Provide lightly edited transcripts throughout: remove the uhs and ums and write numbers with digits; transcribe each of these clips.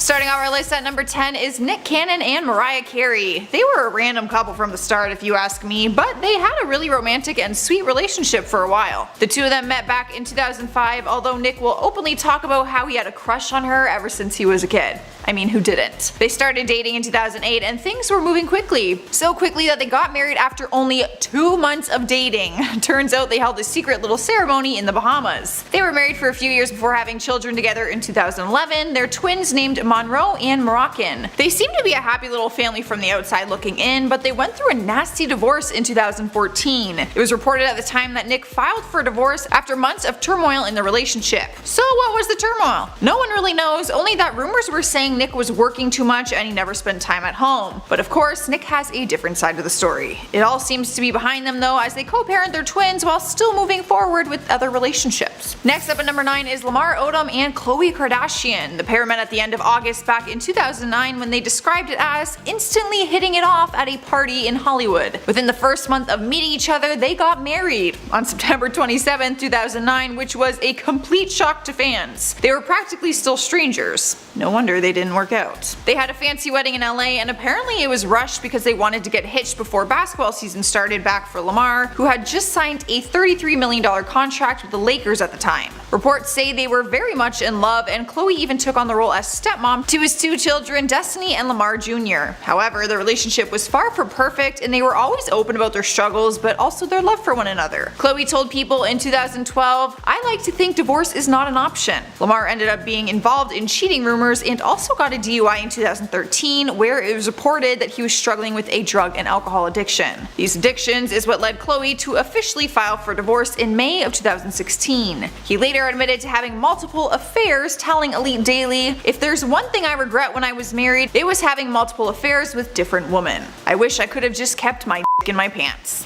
Starting off our list at number 10 is Nick Cannon and Mariah Carey. They were a random couple from the start if you ask me, but they had a really romantic and sweet relationship for a while. The two of them met back in 2005, although Nick will openly talk about how he had a crush on her ever since he was a kid. I mean, who didn't? They started dating in 2008 and things were moving quickly. So quickly that they got married after only 2 months of dating. Turns out they held a secret little ceremony in the Bahamas. They were married for a few years before having children together in 2011. Their twins named Monroe and Moroccan. They seemed to be a happy little family from the outside looking in, but they went through a nasty divorce in 2014. It was reported at the time that Nick filed for divorce after months of turmoil in the relationship. So what was the turmoil? No one really knows, only that rumors were saying Nick was working too much and he never spent time at home. But of course, Nick has a different side of the story. It all seems to be behind them though, as they co-parent their twins while still moving forward with other relationships. Next up at number 9 is Lamar Odom and Khloe Kardashian. The pair met at the end of August back in 2009 when they described it as instantly hitting it off at a party in Hollywood. Within the first month of meeting each other, they got married on September 27, 2009, which was a complete shock to fans. They were practically still strangers. No wonder they didn't work out. They had a fancy wedding in LA and apparently it was rushed because they wanted to get hitched before basketball season started back for Lamar, who had just signed a $33 million contract with the Lakers at the time. Reports say they were very much in love and Khloe even took on the role as stepmom to his 2 children, Destiny and Lamar Jr. However, their relationship was far from perfect and they were always open about their struggles but also their love for one another. Khloe told People in 2012, "I like to think divorce is not an option." Lamar ended up being involved in cheating rumors and also got a DUI in 2013 where it was reported that he was struggling with a drug and alcohol addiction. These addictions is what led Khloe to officially file for divorce in May of 2016. He later admitted to having multiple affairs, telling Elite Daily, "If there's one thing I regret when I was married, it was having multiple affairs with different women. I wish I could have just kept my dick in my pants."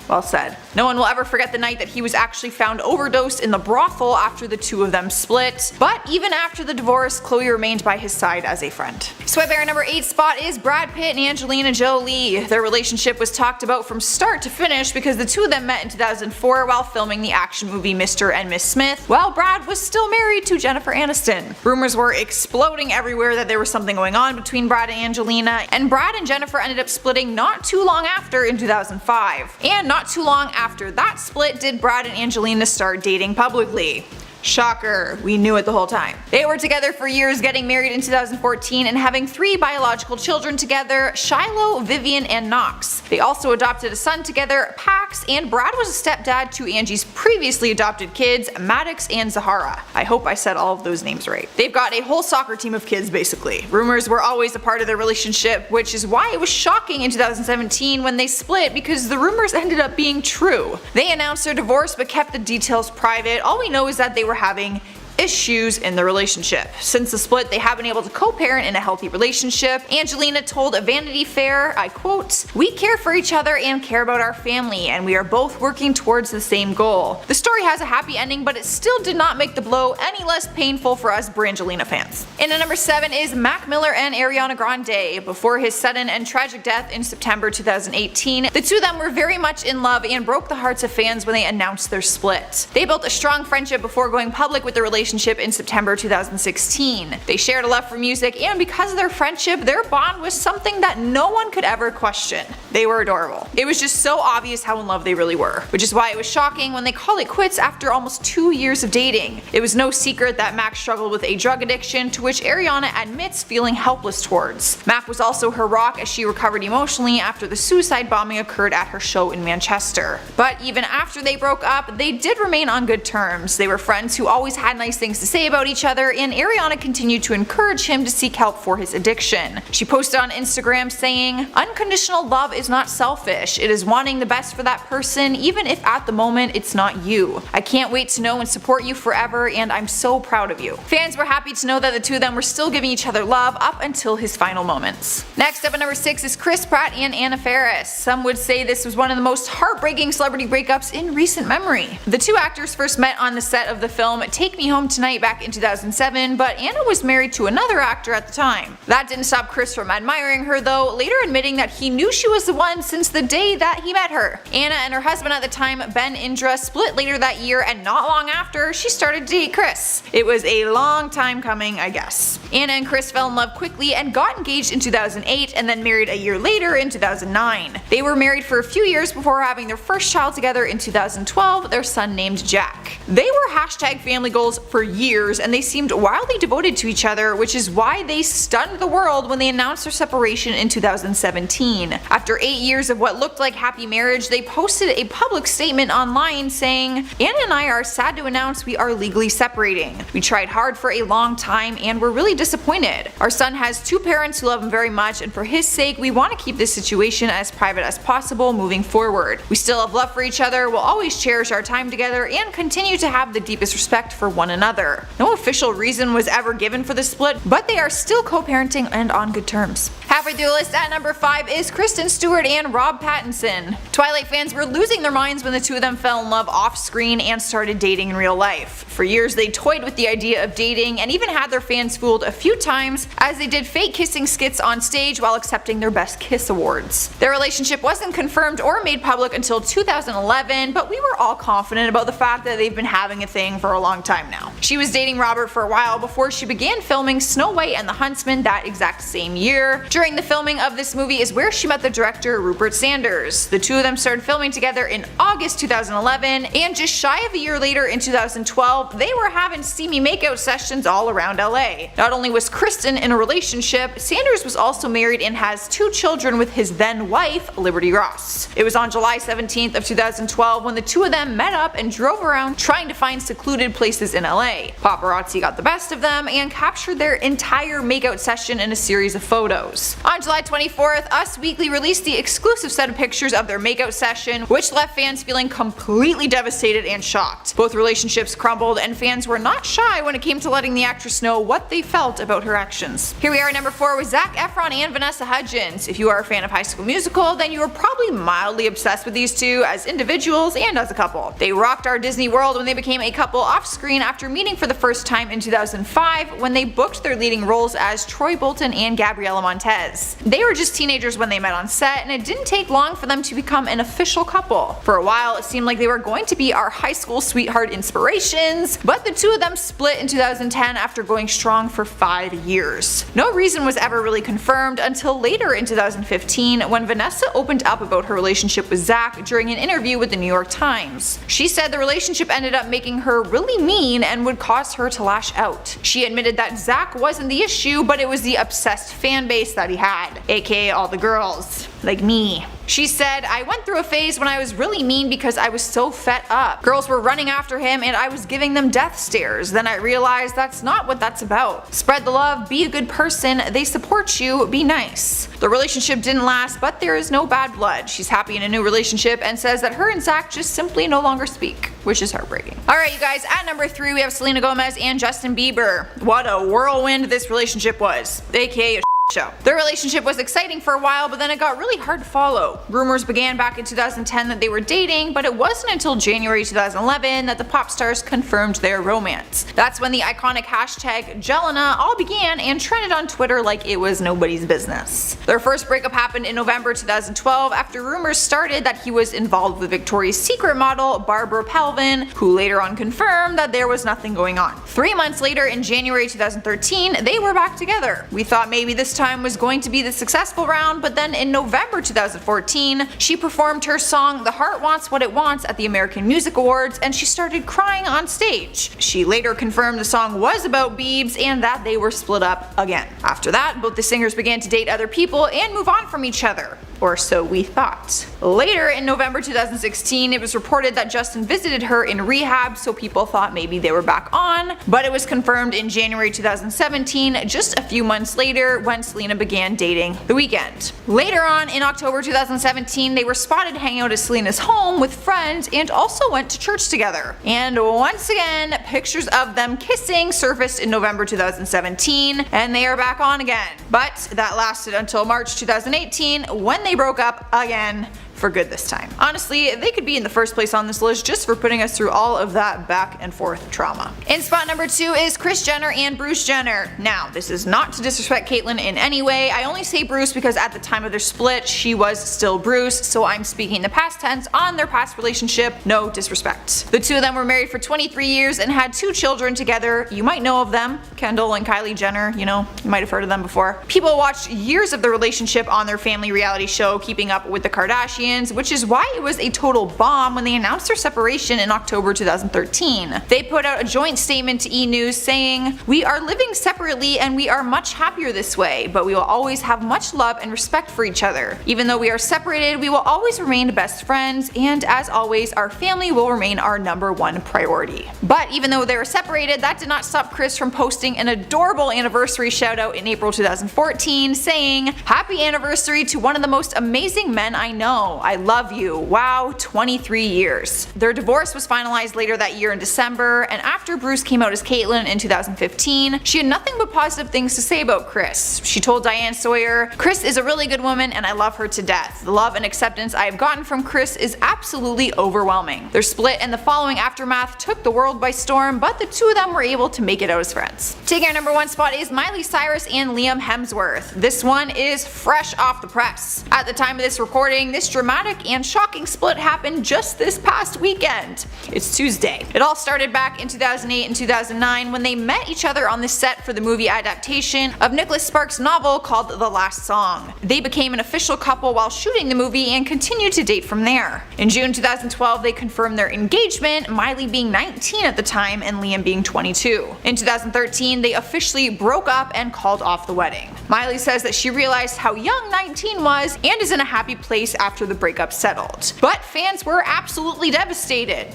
Well said. No one will ever forget the night that he was actually found overdosed in the brothel after the two of them split. But even after the divorce, Khloe remained by his side as a friend. Swipe our number 8 spot is Brad Pitt and Angelina Jolie. Their relationship was talked about from start to finish because the two of them met in 2004 while filming the action movie Mr. and Miss Smith, while Brad was still married to Jennifer Aniston. Rumors were exploding everywhere that there was something going on between Brad and Angelina, and Brad and Jennifer ended up splitting not too long after in 2005. And not too long after that split did Brad and Angelina start dating publicly. Shocker, we knew it the whole time. They were together for years, getting married in 2014 and having 3 biological children together, Shiloh, Vivian, and Knox. They also adopted a son together, Pax, and Brad was a stepdad to Angie's previously adopted kids, Maddox and Zahara. I hope I said all of those names right. They've got a whole soccer team of kids basically. Rumors were always a part of their relationship, which is why it was shocking in 2017 when they split because the rumors ended up being true. They announced their divorce but kept the details private. All we know is that they were having issues in the relationship. Since the split, they have been able to co-parent in a healthy relationship. Angelina told Vanity Fair, I quote, "We care for each other and care about our family, and we are both working towards the same goal." The story has a happy ending, but it still did not make the blow any less painful for us Brangelina fans. And at number 7 is Mac Miller and Ariana Grande. Before his sudden and tragic death in September 2018, the two of them were very much in love and broke the hearts of fans when they announced their split. They built a strong friendship before going public with their relationship in September 2016. They shared a love for music, and because of their friendship, their bond was something that no one could ever question. They were adorable. It was just so obvious how in love they really were, which is why it was shocking when they called it quits after almost 2 years of dating. It was no secret that Mac struggled with a drug addiction, to which Ariana admits feeling helpless towards. Mac was also her rock as she recovered emotionally after the suicide bombing occurred at her show in Manchester. But even after they broke up, they did remain on good terms. They were friends who always had nice things to say about each other, and Ariana continued to encourage him to seek help for his addiction. She posted on Instagram saying, "Unconditional love is not selfish. It is wanting the best for that person, even if at the moment it's not you. I can't wait to know and support you forever, and I'm so proud of you." Fans were happy to know that the two of them were still giving each other love up until his final moments. Next up at number 6 is Chris Pratt and Anna Faris. Some would say this was one of the most heartbreaking celebrity breakups in recent memory. The two actors first met on the set of the film Take Me Home Home Tonight back in 2007, but Anna was married to another actor at the time. That didn't stop Chris from admiring her though, later admitting that he knew she was the one since the day that he met her. Anna and her husband at the time, Ben Indra, split later that year, and not long after, she started to date Chris. It was a long time coming, I guess. Anna and Chris fell in love quickly and got engaged in 2008 and then married a year later in 2009. They were married for a few years before having their first child together in 2012, their son named Jack. They were hashtag family goals for years and they seemed wildly devoted to each other, which is why they stunned the world when they announced their separation in 2017. After 8 years of what looked like happy marriage, they posted a public statement online saying, "Anna and I are sad to announce we are legally separating. We tried hard for a long time and we're really disappointed. Our son has two parents who love him very much, and for his sake we want to keep this situation as private as possible moving forward. We still have love for each other, we'll always cherish our time together, and continue to have the deepest respect for one another." No official reason was ever given for the split, but they are still co-parenting and on good terms. Halfway through the list at number 5 is Kristen Stewart and Rob Pattinson. Twilight fans were losing their minds when the two of them fell in love off screen and started dating in real life. For years they toyed with the idea of dating and even had their fans fooled a few times as they did fake kissing skits on stage while accepting their Best Kiss awards. Their relationship wasn't confirmed or made public until 2011, but we were all confident about the fact that they've been having a thing for a long time now. She was dating Robert for a while before she began filming Snow White and the Huntsman that exact same year. During the filming of this movie is where she met the director Rupert Sanders. The two of them started filming together in August 2011, and just shy of a year later in 2012, they were having steamy makeout sessions all around LA. Not only was Kristen in a relationship, Sanders was also married and has 2 children with his then wife, Liberty Ross. It was on July 17th of 2012 when the two of them met up and drove around trying to find secluded places in LA. Paparazzi got the best of them and captured their entire makeout session in a series of photos. On July 24th, Us Weekly released the exclusive set of pictures of their makeout session, which left fans feeling completely devastated and shocked. Both relationships crumbled and fans were not shy when it came to letting the actress know what they felt about her actions. Here we are at number 4 with Zac Efron and Vanessa Hudgens. If you are a fan of High School Musical, then you are probably mildly obsessed with these two as individuals and as a couple. They rocked our Disney World when they became a couple off screen after meeting for the first time in 2005 when they booked their leading roles as Troy Bolton and Gabriella Montez. They were just teenagers when they met on set, and it didn't take long for them to become an official couple. For a while it seemed like they were going to be our high school sweetheart inspirations, but the two of them split in 2010 after going strong for 5 years. No reason was ever really confirmed until later in 2015 when Vanessa opened up about her relationship with Zac during an interview with the New York Times. She said the relationship ended up making her really mean and would cause her to lash out. She admitted that Zac wasn't the issue, but it was the obsessed fan base that he had, aka all the girls, like me. She said, "I went through a phase when I was really mean because I was so fed up. Girls were running after him and I was giving them death stares. Then I realized that's not what that's about. Spread the love, be a good person, they support you, be nice." The relationship didn't last, but there is no bad blood. She's happy in a new relationship and says that her and Zac just simply no longer speak, which is heartbreaking. Alright you guys, at number 3 we have Selena Gomez and Justin Bieber. What a whirlwind this relationship was, aka a show. Their relationship was exciting for a while, but then it got really hard to follow. Rumors began back in 2010 that they were dating, but it wasn't until January 2011 that the pop stars confirmed their romance. That's when the iconic hashtag Jelena all began and trended on Twitter like it was nobody's business. Their first breakup happened in November 2012 after rumors started that he was involved with Victoria's Secret model Barbara Palvin, who later on confirmed that there was nothing going on. 3 months later, in January 2013, they were back together. We thought maybe this time was going to be the successful round, but then in November 2014, she performed her song The Heart Wants What It Wants at the American Music Awards and she started crying on stage. She later confirmed the song was about Biebs and that they were split up again. After that, both the singers began to date other people and move on from each other. Or so we thought. Later in November 2016, it was reported that Justin visited her in rehab, so people thought maybe they were back on, but it was confirmed in January 2017, just a few months later, when Selena began dating The Weeknd. Later on, in October 2017, they were spotted hanging out at Selena's home with friends and also went to church together. And once again, pictures of them kissing surfaced in November 2017, and they are back on again. But that lasted until March 2018, when they broke up again for good this time. Honestly, they could be in the first place on this list just for putting us through all of that back and forth trauma. In spot number 2 is Kris Jenner and Bruce Jenner. Now, this is not to disrespect Caitlyn in any way. I only say Bruce because at the time of their split, she was still Bruce, so I'm speaking the past tense on their past relationship, no disrespect. The two of them were married for 23 years and had 2 children together. You might know of them, Kendall and Kylie Jenner, you might have heard of them before. People watched years of the relationship on their family reality show Keeping Up with the Kardashians, which is why it was a total bomb when they announced their separation in October 2013. They put out a joint statement to E! News saying, "We are living separately and we are much happier this way, but we will always have much love and respect for each other. Even though we are separated, we will always remain best friends, and as always, our family will remain our #1 priority." But even though they were separated, that did not stop Kris from posting an adorable anniversary shout out in April 2014 saying, "Happy anniversary to one of the most amazing men I know. I love you. Wow, 23 years." Their divorce was finalized later that year in December, and after Bruce came out as Caitlyn in 2015, she had nothing but positive things to say about Kris. She told Diane Sawyer, "Kris is a really good woman and I love her to death. The love and acceptance I have gotten from Kris is absolutely overwhelming." Their split and the following aftermath took the world by storm, but the two of them were able to make it out as friends. Taking our #1 spot is Miley Cyrus and Liam Hemsworth. This one is fresh off the press. At the time of this recording, this dramatic and shocking split happened just this past weekend. It's Tuesday. It all started back in 2008 and 2009 when they met each other on the set for the movie adaptation of Nicholas Sparks' novel called The Last Song. They became an official couple while shooting the movie and continued to date from there. In June 2012, they confirmed their engagement, Miley being 19 at the time and Liam being 22. In 2013, they officially broke up and called off the wedding. Miley says that she realized how young 19 was and is in a happy place after the breakup settled. But fans were absolutely devastated.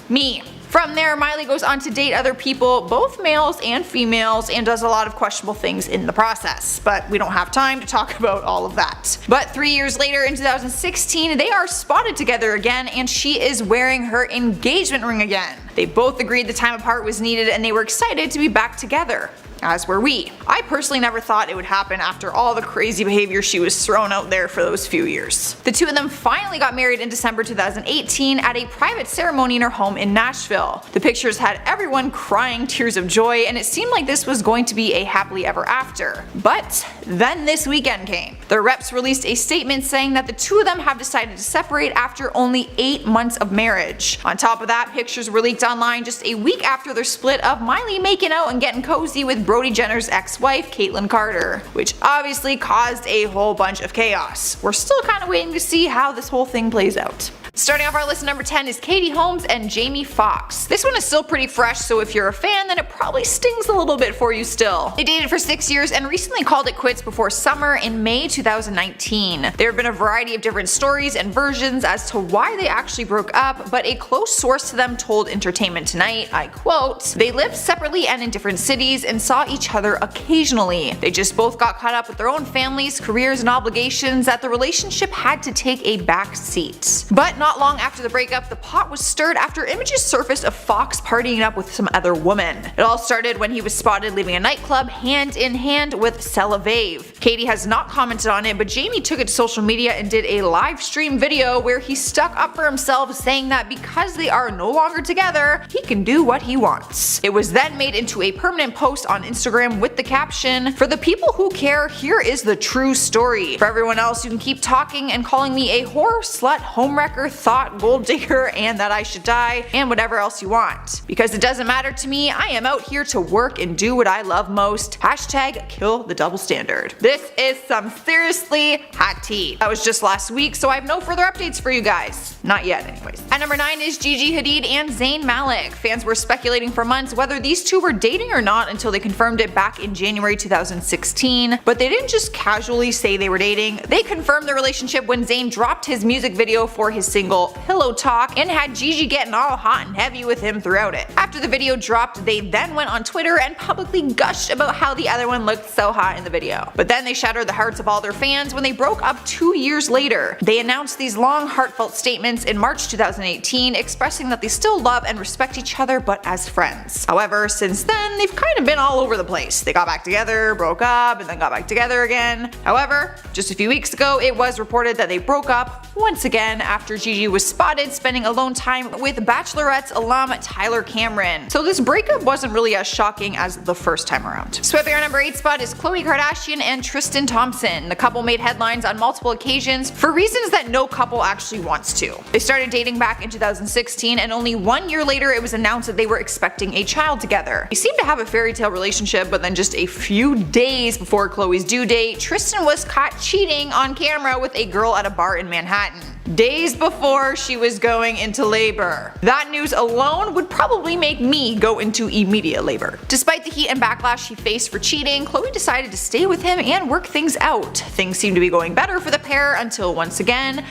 Me. From there, Miley goes on to date other people, both males and females, and does a lot of questionable things in the process. But we don't have time to talk about all of that. But 3 years later, in 2016, they are spotted together again, and she is wearing her engagement ring again. They both agreed the time apart was needed and they were excited to be back together. As were we. I personally never thought it would happen after all the crazy behavior she was thrown out there for those few years. The two of them finally got married in December 2018 at a private ceremony in her home in Nashville. The pictures had everyone crying tears of joy, and it seemed like this was going to be a happily ever after. But then this weekend came. Their reps released a statement saying that the two of them have decided to separate after only 8 months of marriage. On top of that, pictures were leaked online just a week after their split of Miley making out and getting cozy with Brody Jenner's ex-wife, Caitlyn Carter, which obviously caused a whole bunch of chaos. We're still kind of waiting to see how this whole thing plays out. Starting off our list at number 10 is Katie Holmes and Jamie Foxx. This one is still pretty fresh, so if you're a fan, then it probably stings a little bit for you still. They dated for 6 years and recently called it quits before summer in May 2019. There have been a variety of different stories and versions as to why they actually broke up, but a close source to them told Entertainment Tonight, I quote, "They lived separately and in different cities and saw each other occasionally. They just both got caught up with their own families, careers, and obligations that the relationship had to take a back seat." But not long after the breakup, the pot was stirred after images surfaced of Fox partying up with some other woman. It all started when he was spotted leaving a nightclub hand in hand with Sela Vave. Katie has not commented on it, but Jamie took it to social media and did a live stream video where he stuck up for himself, saying that because they are no longer together, he can do what he wants. It was then made into a permanent post on Instagram with the caption, "For the people who care, here is the true story. For everyone else, you can keep talking and calling me a whore, slut, homewrecker, thought, gold digger, and that I should die, and whatever else you want. Because it doesn't matter to me, I am out here to work and do what I love most. Hashtag kill the double standard." This is some seriously hot tea. That was just last week, so I have no further updates for you guys. Not yet, anyways. At number 9 is Gigi Hadid and Zayn Malik. Fans were speculating for months whether these two were dating or not until they confirmed it back in January 2016, but they didn't just casually say they were dating. They confirmed their relationship when Zayn dropped his music video for his single single pillow talk and had Gigi getting all hot and heavy with him throughout it. After the video dropped, they then went on Twitter and publicly gushed about how the other one looked so hot in the video. But then they shattered the hearts of all their fans when they broke up 2 years later. They announced these long, heartfelt statements in March 2018 expressing that they still love and respect each other but as friends. However, since then, they've kind of been all over the place. They got back together, broke up, and then got back together again. However, just a few weeks ago, it was reported that they broke up once again after Gigi was spotted spending alone time with Bachelorette's alum Tyler Cameron. So this breakup wasn't really as shocking as the first time around. Sweeping our number 8 spot is Khloe Kardashian and Tristan Thompson. The couple made headlines on multiple occasions for reasons that no couple actually wants to. They started dating back in 2016, and only 1 year later it was announced that they were expecting a child together. They seemed to have a fairy tale relationship, but then just a few days before Khloe's due date, Tristan was caught cheating on camera with a girl at a bar in Manhattan. Days before she was going into labor. That news alone would probably make me go into immediate labor. Despite the heat and backlash he faced for cheating, Khloe decided to stay with him and work things out. Things seemed to be going better for the pair until once again,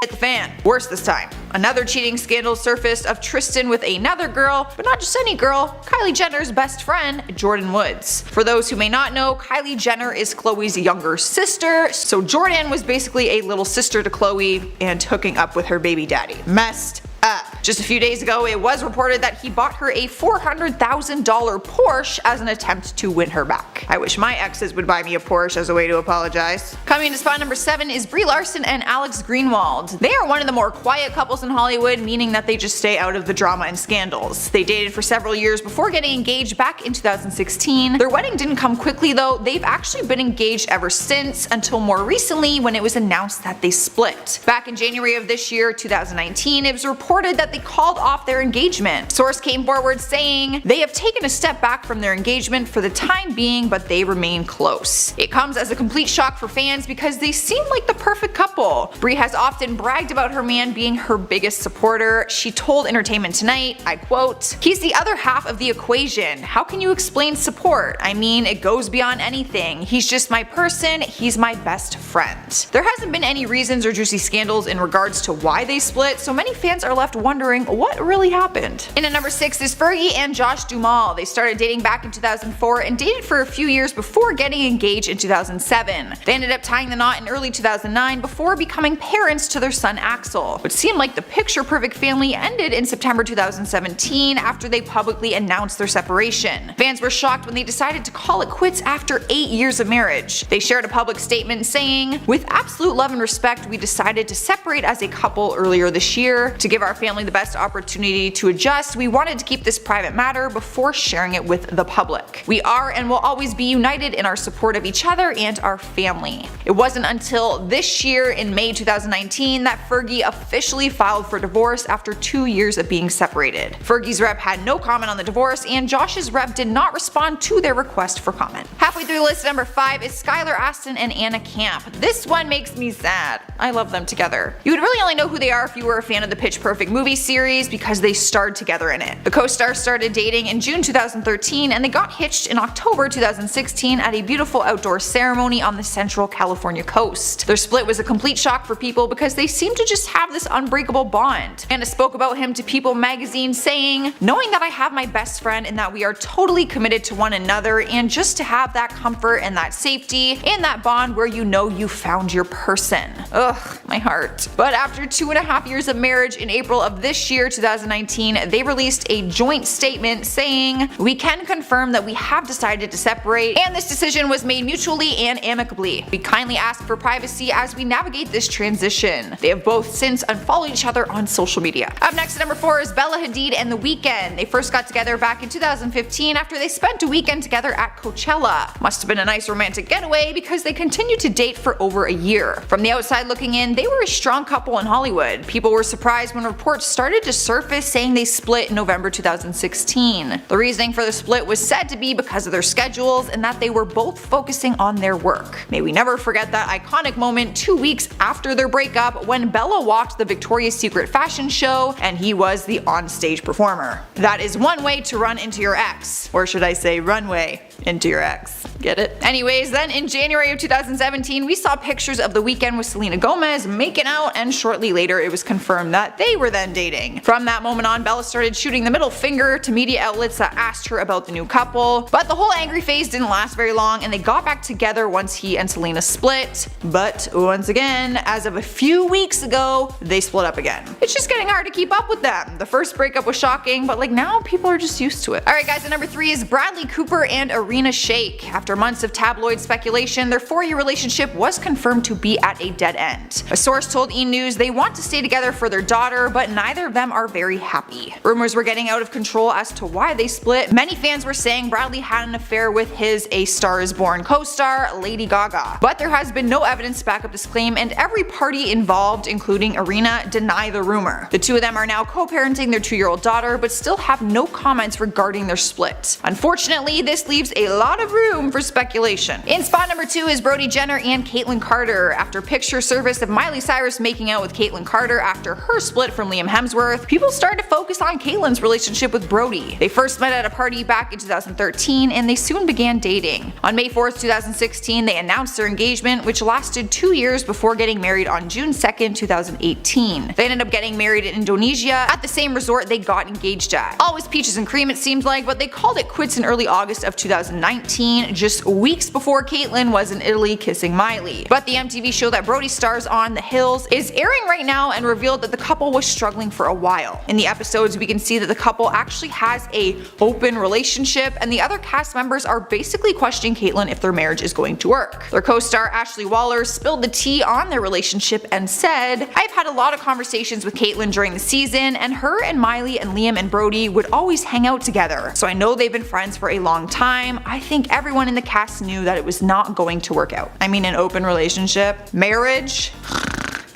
hit the fan. Worse this time. Another cheating scandal surfaced of Tristan with another girl, but not just any girl, Kylie Jenner's best friend, Jordyn Woods. For those who may not know, Kylie Jenner is Khloe's younger sister, so Jordyn was basically a little sister to Khloe and hooking up with her baby daddy. Messed up. Just a few days ago, it was reported that he bought her a $400,000 Porsche as an attempt to win her back. I wish my exes would buy me a Porsche as a way to apologize. Coming to spot number 7 is Brie Larson and Alex Greenwald. They are one of the more quiet couples in Hollywood, meaning that they just stay out of the drama and scandals. They dated for several years before getting engaged back in 2016. Their wedding didn't come quickly though. They've actually been engaged ever since, until more recently when it was announced that they split. Back in January of this year, 2019, it was reported that they called off their engagement. Source came forward saying they have taken a step back from their engagement for the time being, but they remain close. It comes as a complete shock for fans because they seem like the perfect couple. Brie has often bragged about her man being her biggest supporter. She told Entertainment Tonight, I quote, "He's the other half of the equation. How can you explain support? I mean, it goes beyond anything. He's just my person. He's my best friend." There hasn't been any reasons or juicy scandals in regards to why they split, so many fans are left wondering what really happened. In at number 6 is Fergie and Josh Duhamel. They started dating back in 2004 and dated for a few years before getting engaged in 2007. They ended up tying the knot in early 2009 before becoming parents to their son Axel. What seemed like the picture-perfect family ended in September 2017 after they publicly announced their separation. Fans were shocked when they decided to call it quits after 8 years of marriage. They shared a public statement saying, "With absolute love and respect, we decided to separate as a couple earlier this year. To give our family the best opportunity to adjust, we wanted to keep this private matter before sharing it with the public. We are and will always be united in our support of each other and our family." It wasn't until this year in May 2019 that Fergie officially filed for divorce after 2 years of being separated. Fergie's rep had no comment on the divorce, and Josh's rep did not respond to their request for comment. Halfway through the list, number 5 is Skylar Astin and Anna Camp. This one makes me sad. I love them together. You would really only know who they are if you were a fan of the Pitch Perfect movie series because they starred together in it. The co-stars started dating in June 2013 and they got hitched in October 2016 at a beautiful outdoor ceremony on the Central California coast. Their split was a complete shock for people because they seemed to just have this unbreakable bond. Anna spoke about him to People magazine saying, "Knowing that I have my best friend and that we are totally committed to one another, and just to have that comfort and that safety and that bond where you know you found your person." Ugh, my heart. But after 2.5 years of marriage, in April of this year, 2019, they released a joint statement saying, "We can confirm that we have decided to separate, and this decision was made mutually and amicably. We kindly ask for privacy as we navigate this transition." They have both since unfollowed each other on social media. Up next at number 4 is Bella Hadid and The Weeknd. They first got together back in 2015 after they spent a weekend together at Coachella. Must have been a nice romantic getaway because they continued to date for over a year. From the outside looking in, they were a strong couple in Hollywood. People were surprised when reports started started to surface saying they split in November 2016. The reasoning for the split was said to be because of their schedules and that they were both focusing on their work. May we never forget that iconic moment 2 weeks after their breakup when Bella walked the Victoria's Secret fashion show and he was the onstage performer. That is one way to run into your ex. Or should I say runway into your ex. Get it? Anyways, then in January of 2017, we saw pictures of The Weeknd with Selena Gomez making out, and shortly later it was confirmed that they were then dating. From that moment on, Bella started shooting the middle finger to media outlets that asked her about the new couple, but the whole angry phase didn't last very long and they got back together once he and Selena split. But once again, as of a few weeks ago, they split up again. It's just getting hard to keep up with them. The first breakup was shocking, but like now people are just used to it. Alright guys, at number 3 is Bradley Cooper and Irina Shayk. After months of tabloid speculation, their 4-year relationship was confirmed to be at a dead end. A source told E! News they want to stay together for their daughter, but neither of them are very happy. Rumors were getting out of control as to why they split. Many fans were saying Bradley had an affair with his A Star Is Born co-star, Lady Gaga. But there has been no evidence to back up this claim, and every party involved, including Irina, deny the rumor. The two of them are now co-parenting their 2-year-old daughter, but still have no comments regarding their split. Unfortunately, this leaves a lot of room for speculation. In spot number 2 is Brody Jenner and Caitlyn Carter. After pictures surfaced of Miley Cyrus making out with Caitlyn Carter after her split from Liam Hemsworth, people started to focus on Caitlyn's relationship with Brody. They first met at a party back in 2013 and they soon began dating. On May 4th, 2016, they announced their engagement, which lasted 2 years before getting married on June 2nd, 2018. They ended up getting married in Indonesia at the same resort they got engaged at. Always peaches and cream it seemed like, but they called it quits in early August of 2019, just weeks before Caitlyn was in Italy kissing Miley. But the MTV show that Brody stars on, The Hills, is airing right now and revealed that the couple was struggling for a while. In the episodes, we can see that the couple actually has a open relationship, and the other cast members are basically questioning Caitlyn if their marriage is going to work. Their co-star Ashley Waller spilled the tea on their relationship and said, "I've had a lot of conversations with Caitlyn during the season, and her and Miley and Liam and Brody would always hang out together. So I know they've been friends for a long time. I think everyone in the cast knew that it was not going to work out." I mean, an open relationship, marriage,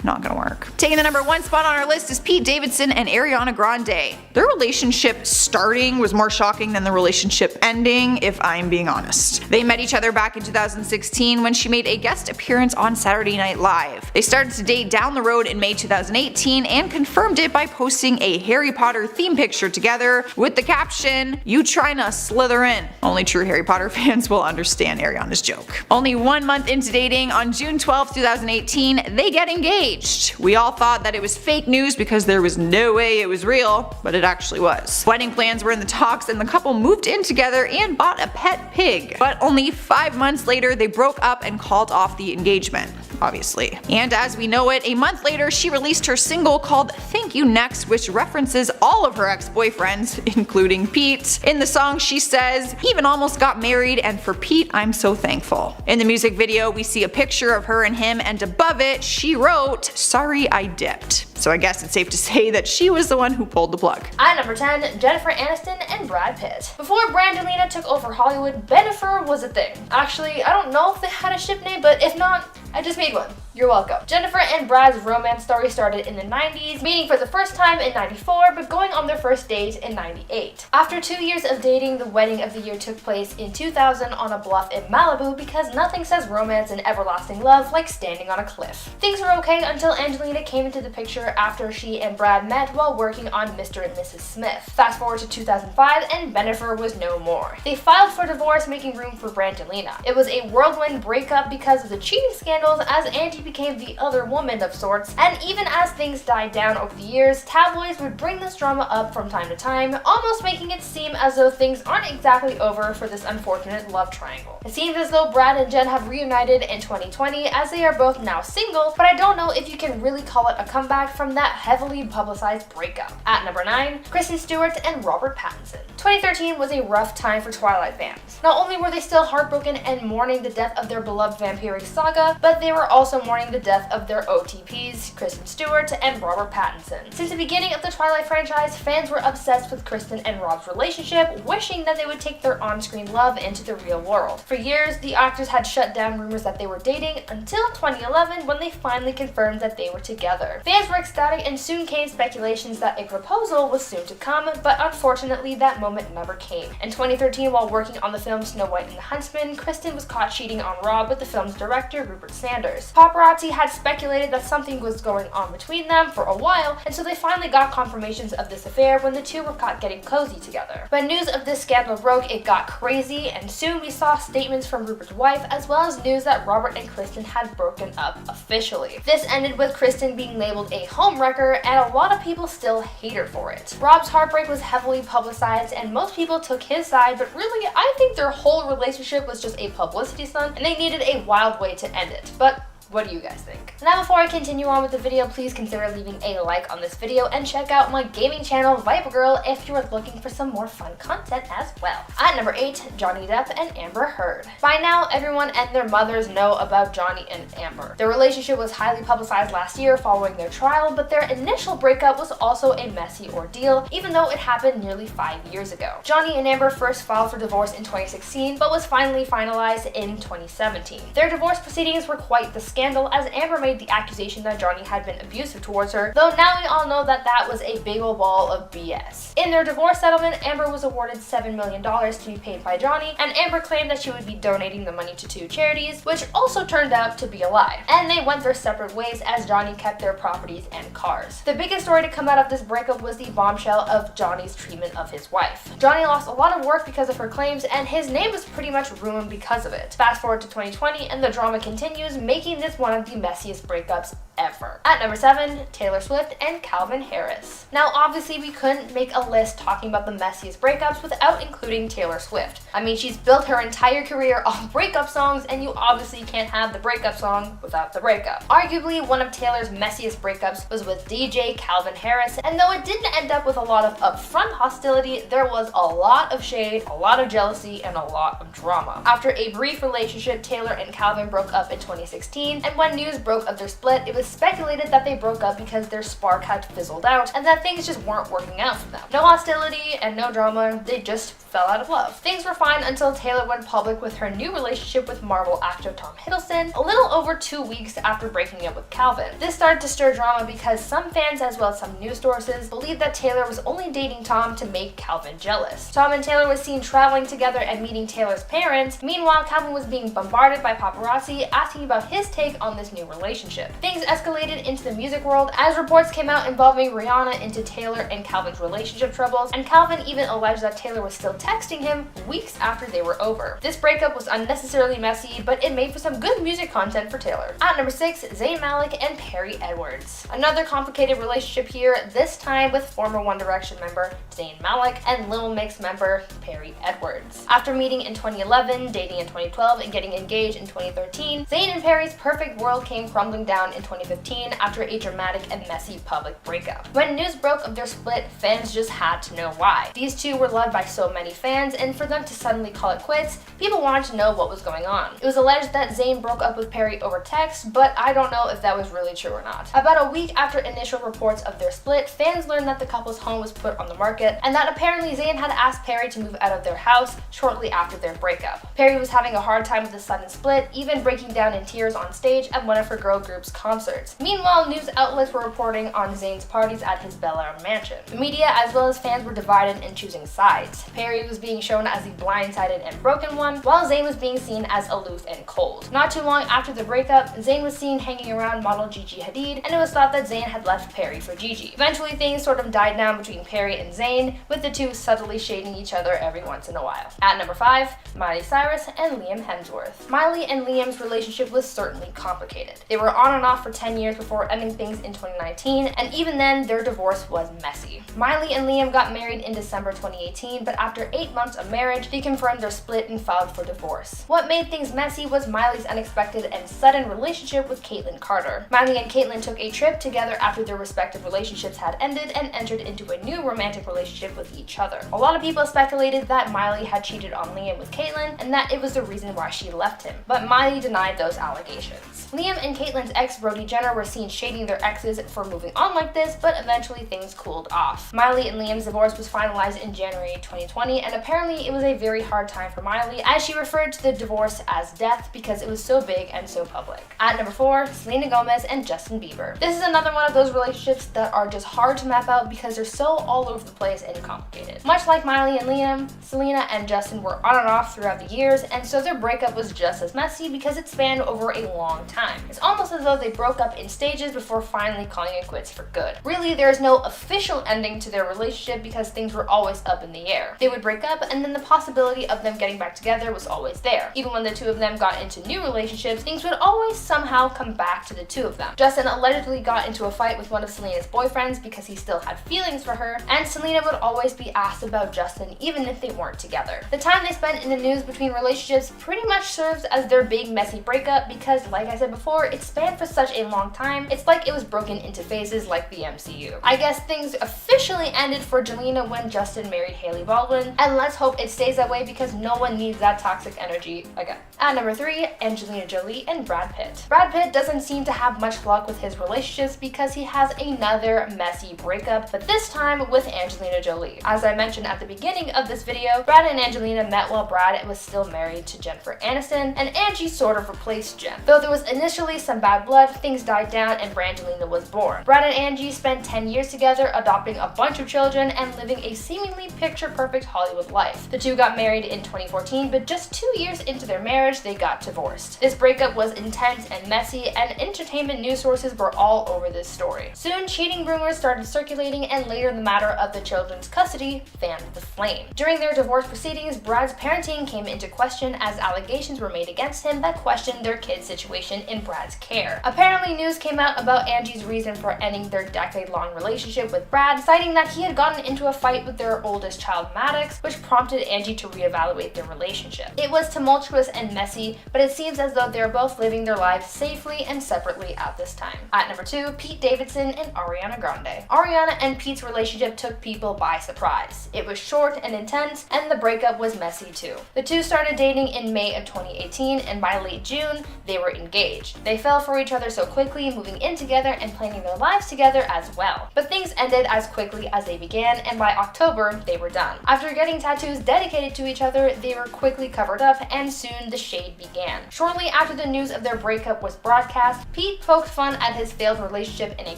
not gonna work. Taking the number 1 spot on our list is Pete Davidson and Ariana Grande. Their relationship starting was more shocking than the relationship ending, if I'm being honest. They met each other back in 2016 when she made a guest appearance on Saturday Night Live. They started to date down the road in May 2018 and confirmed it by posting a Harry Potter theme picture together with the caption, "You tryna slither in." Only true Harry Potter fans will understand Ariana's joke. Only 1 month into dating, on June 12, 2018, they get engaged. We all thought that it was fake news because there was no way it was real, but it actually was. Wedding plans were in the talks and the couple moved in together and bought a pet pig. But only 5 months later, they broke up and called off the engagement. Obviously. And as we know it, a month later she released her single called Thank You Next, which references all of her ex-boyfriends, including Pete. In the song she says, "Even almost got married, and for Pete I'm so thankful." In the music video we see a picture of her and him, and above it she wrote, "Sorry I dipped." So I guess it's safe to say that she was the one who pulled the plug. At number 10, Jennifer Aniston and Brad Pitt. Before Brangelina took over Hollywood, Bennifer was a thing. Actually, I don't know if they had a ship name, but if not, I just made one. You're welcome. Jennifer and Brad's romance story started in the 90s, meeting for the first time in 94, but going on their first date in 98. After 2 years of dating, the wedding of the year took place in 2000 on a bluff in Malibu because nothing says romance and everlasting love like standing on a cliff. Things were okay until Angelina came into the picture after she and Brad met while working on Mr. and Mrs. Smith. Fast forward to 2005 and Bennifer was no more. They filed for divorce, making room for Brangelina. It was a whirlwind breakup because of the cheating scandals, as Angie became the other woman of sorts, and even as things died down over the years, tabloids would bring this drama up from time to time, almost making it seem as though things aren't exactly over for this unfortunate love triangle. It seems as though Brad and Jen have reunited in 2020 as they are both now single, but I don't know if you can really call it a comeback from that heavily publicized breakup. At number 9, Kristen Stewart and Robert Pattinson. 2013 was a rough time for Twilight fans. Not only were they still heartbroken and mourning the death of their beloved vampiric saga, but they were also mourning mourning the death of their OTPs, Kristen Stewart and Robert Pattinson. Since the beginning of the Twilight franchise, fans were obsessed with Kristen and Rob's relationship, wishing that they would take their on-screen love into the real world. For years, the actors had shut down rumors that they were dating until 2011 when they finally confirmed that they were together. Fans were ecstatic and soon came speculations that a proposal was soon to come, but unfortunately that moment never came. In 2013, while working on the film Snow White and the Huntsman, Kristen was caught cheating on Rob with the film's director, Rupert Sanders. Paparazzi had speculated that something was going on between them for a while, and so they finally got confirmations of this affair when the two were caught getting cozy together. When news of this scandal broke, it got crazy, and soon we saw statements from Rupert's wife, as well as news that Robert and Kristen had broken up officially. This ended with Kristen being labeled a homewrecker, and a lot of people still hate her for it. Rob's heartbreak was heavily publicized, and most people took his side, but really, I think their whole relationship was just a publicity stunt, and they needed a wild way to end it. But what do you guys think? Now, before I continue on with the video, please consider leaving a like on this video and check out my gaming channel, Viper Girl, if you are looking for some more fun content as well. At number 8, Johnny Depp and Amber Heard. By now, everyone and their mothers know about Johnny and Amber. Their relationship was highly publicized last year following their trial, but their initial breakup was also a messy ordeal, even though it happened nearly 5 years ago. Johnny and Amber first filed for divorce in 2016, but was finally finalized in 2017. Their divorce proceedings were quite the scandal, as Amber made the accusation that Johnny had been abusive towards her, though now we all know that that was a big ol' ball of BS. In their divorce settlement, Amber was awarded $7 million to be paid by Johnny, and Amber claimed that she would be donating the money to 2 charities, which also turned out to be a lie. And they went their separate ways as Johnny kept their properties and cars. The biggest story to come out of this breakup was the bombshell of Johnny's treatment of his wife. Johnny lost a lot of work because of her claims, and his name was pretty much ruined because of it. Fast forward to 2020, and the drama continues, making this one of the messiest breakups ever. At number 7, Taylor Swift and Calvin Harris. Now, obviously, we couldn't make a list talking about the messiest breakups without including Taylor Swift. I mean, she's built her entire career on breakup songs, and you obviously can't have the breakup song without the breakup. Arguably, one of Taylor's messiest breakups was with DJ Calvin Harris, and though it didn't end up with a lot of upfront hostility, there was a lot of shade, a lot of jealousy, and a lot of drama. After a brief relationship, Taylor and Calvin broke up in 2016, and when news broke of their split, it was speculated that they broke up because their spark had fizzled out and that things just weren't working out for them. No hostility and no drama, they just fell out of love. Things were fine until Taylor went public with her new relationship with Marvel actor Tom Hiddleston a little over 2 weeks after breaking up with Calvin. This started to stir drama because some fans, as well as some news sources, believed that Taylor was only dating Tom to make Calvin jealous. Tom and Taylor were seen traveling together and meeting Taylor's parents. Meanwhile, Calvin was being bombarded by paparazzi asking about his take on this new relationship. Things escalated into the music world as reports came out involving Rihanna into Taylor and Calvin's relationship troubles, and Calvin even alleged that Taylor was still texting him weeks after they were over. This breakup was unnecessarily messy, but it made for some good music content for Taylor. At number 6, Zayn Malik and Perry Edwards. Another complicated relationship here, this time with former One Direction member Zayn Malik and Little Mix member Perry Edwards. After meeting in 2011, dating in 2012, and getting engaged in 2013, Zayn and Perry's perfect world came crumbling down in 2015 after a dramatic and messy public breakup. When news broke of their split, fans just had to know why. These two were loved by so many fans, and for them to suddenly call it quits, people wanted to know what was going on. It was alleged that Zayn broke up with Perry over text, but I don't know if that was really true or not. About a week after initial reports of their split, fans learned that the couple's home was put on the market, and that apparently Zayn had asked Perry to move out of their house shortly after their breakup. Perry was having a hard time with the sudden split, even breaking down in tears on stage at one of her girl group's concerts. Meanwhile, news outlets were reporting on Zayn's parties at his Bel Air mansion. The media as well as fans were divided in choosing sides. Perry was being shown as the blindsided and broken one, while Zayn was being seen as aloof and cold. Not too long after the breakup, Zayn was seen hanging around model Gigi Hadid, and it was thought that Zayn had left Perry for Gigi. Eventually, things sort of died down between Perry and Zayn, with the two subtly shading each other every once in a while. At number 5, Miley Cyrus and Liam Hemsworth. Miley and Liam's relationship was certainly complicated. They were on and off for 10 years before ending things in 2019, and even then, their divorce was messy. Miley and Liam got married in December 2018, but after after 8 months of marriage, they confirmed their split and filed for divorce. What made things messy was Miley's unexpected and sudden relationship with Caitlyn Carter. Miley and Caitlyn took a trip together after their respective relationships had ended and entered into a new romantic relationship with each other. A lot of people speculated that Miley had cheated on Liam with Caitlyn and that it was the reason why she left him, but Miley denied those allegations. Liam and Caitlyn's ex Brody Jenner were seen shading their exes for moving on like this, but eventually things cooled off. Miley and Liam's divorce was finalized in January 2020, and apparently it was a very hard time for Miley, as she referred to the divorce as death because it was so big and so public. At number 4, Selena Gomez and Justin Bieber. This is another one of those relationships that are just hard to map out because they're so all over the place and complicated. Much like Miley and Liam, Selena and Justin were on and off throughout the years, and so their breakup was just as messy because it spanned over a long time. It's almost as though they broke up in stages before finally calling it quits for good. Really, there's no official ending to their relationship because things were always up in the air. They would break up, and then the possibility of them getting back together was always there. Even when the two of them got into new relationships, things would always somehow come back to the two of them. Justin allegedly got into a fight with one of Selena's boyfriends because he still had feelings for her, and Selena would always be asked about Justin even if they weren't together. The time they spent in the news between relationships pretty much serves as their big messy breakup because, like I said before, it spanned for such a long time, it's like it was broken into phases like the MCU. I guess things officially ended for Jelena when Justin married Hailey Baldwin, and let's hope it stays that way because no one needs that toxic energy again. At number 3, Angelina Jolie and Brad Pitt. Brad Pitt doesn't seem to have much luck with his relationships because he has another messy breakup, but this time with Angelina Jolie. As I mentioned at the beginning of this video, Brad and Angelina met while Brad was still married to Jennifer Aniston, and Angie sort of replaced Jen. Though there was initially some bad blood, things died down and Brangelina was born. Brad and Angie spent 10 years together, adopting a bunch of children and living a seemingly picture-perfect Hollywood life. The two got married in 2014, but just 2 years into their marriage, they got divorced. This breakup was intense and messy, and entertainment news sources were all over this story. Soon, cheating rumors started circulating, and later the matter of the children's custody fanned the flame. During their divorce proceedings, Brad's parenting came into question as allegations were made against him that questioned their kid's situation in Brad's care. Apparently, news came out about Angie's reason for ending their decade-long relationship with Brad, citing that he had gotten into a fight with their oldest child, Maddox, which prompted Angie to reevaluate their relationship. It was tumultuous and messy, but it seems as though they're both living their lives safely and separately at this time. At number 2, Pete Davidson and Ariana Grande. Ariana and Pete's relationship took people by surprise. It was short and intense, and the breakup was messy too. The two started dating in May of 2018, and by late June, they were engaged. They fell for each other so quickly, moving in together and planning their lives together as well. But things ended as quickly as they began, and by October, they were done. After getting tattoos dedicated to each other, they were quickly covered up, and soon the shade began. Shortly after the news of their breakup was broadcast, Pete poked fun at his failed relationship in a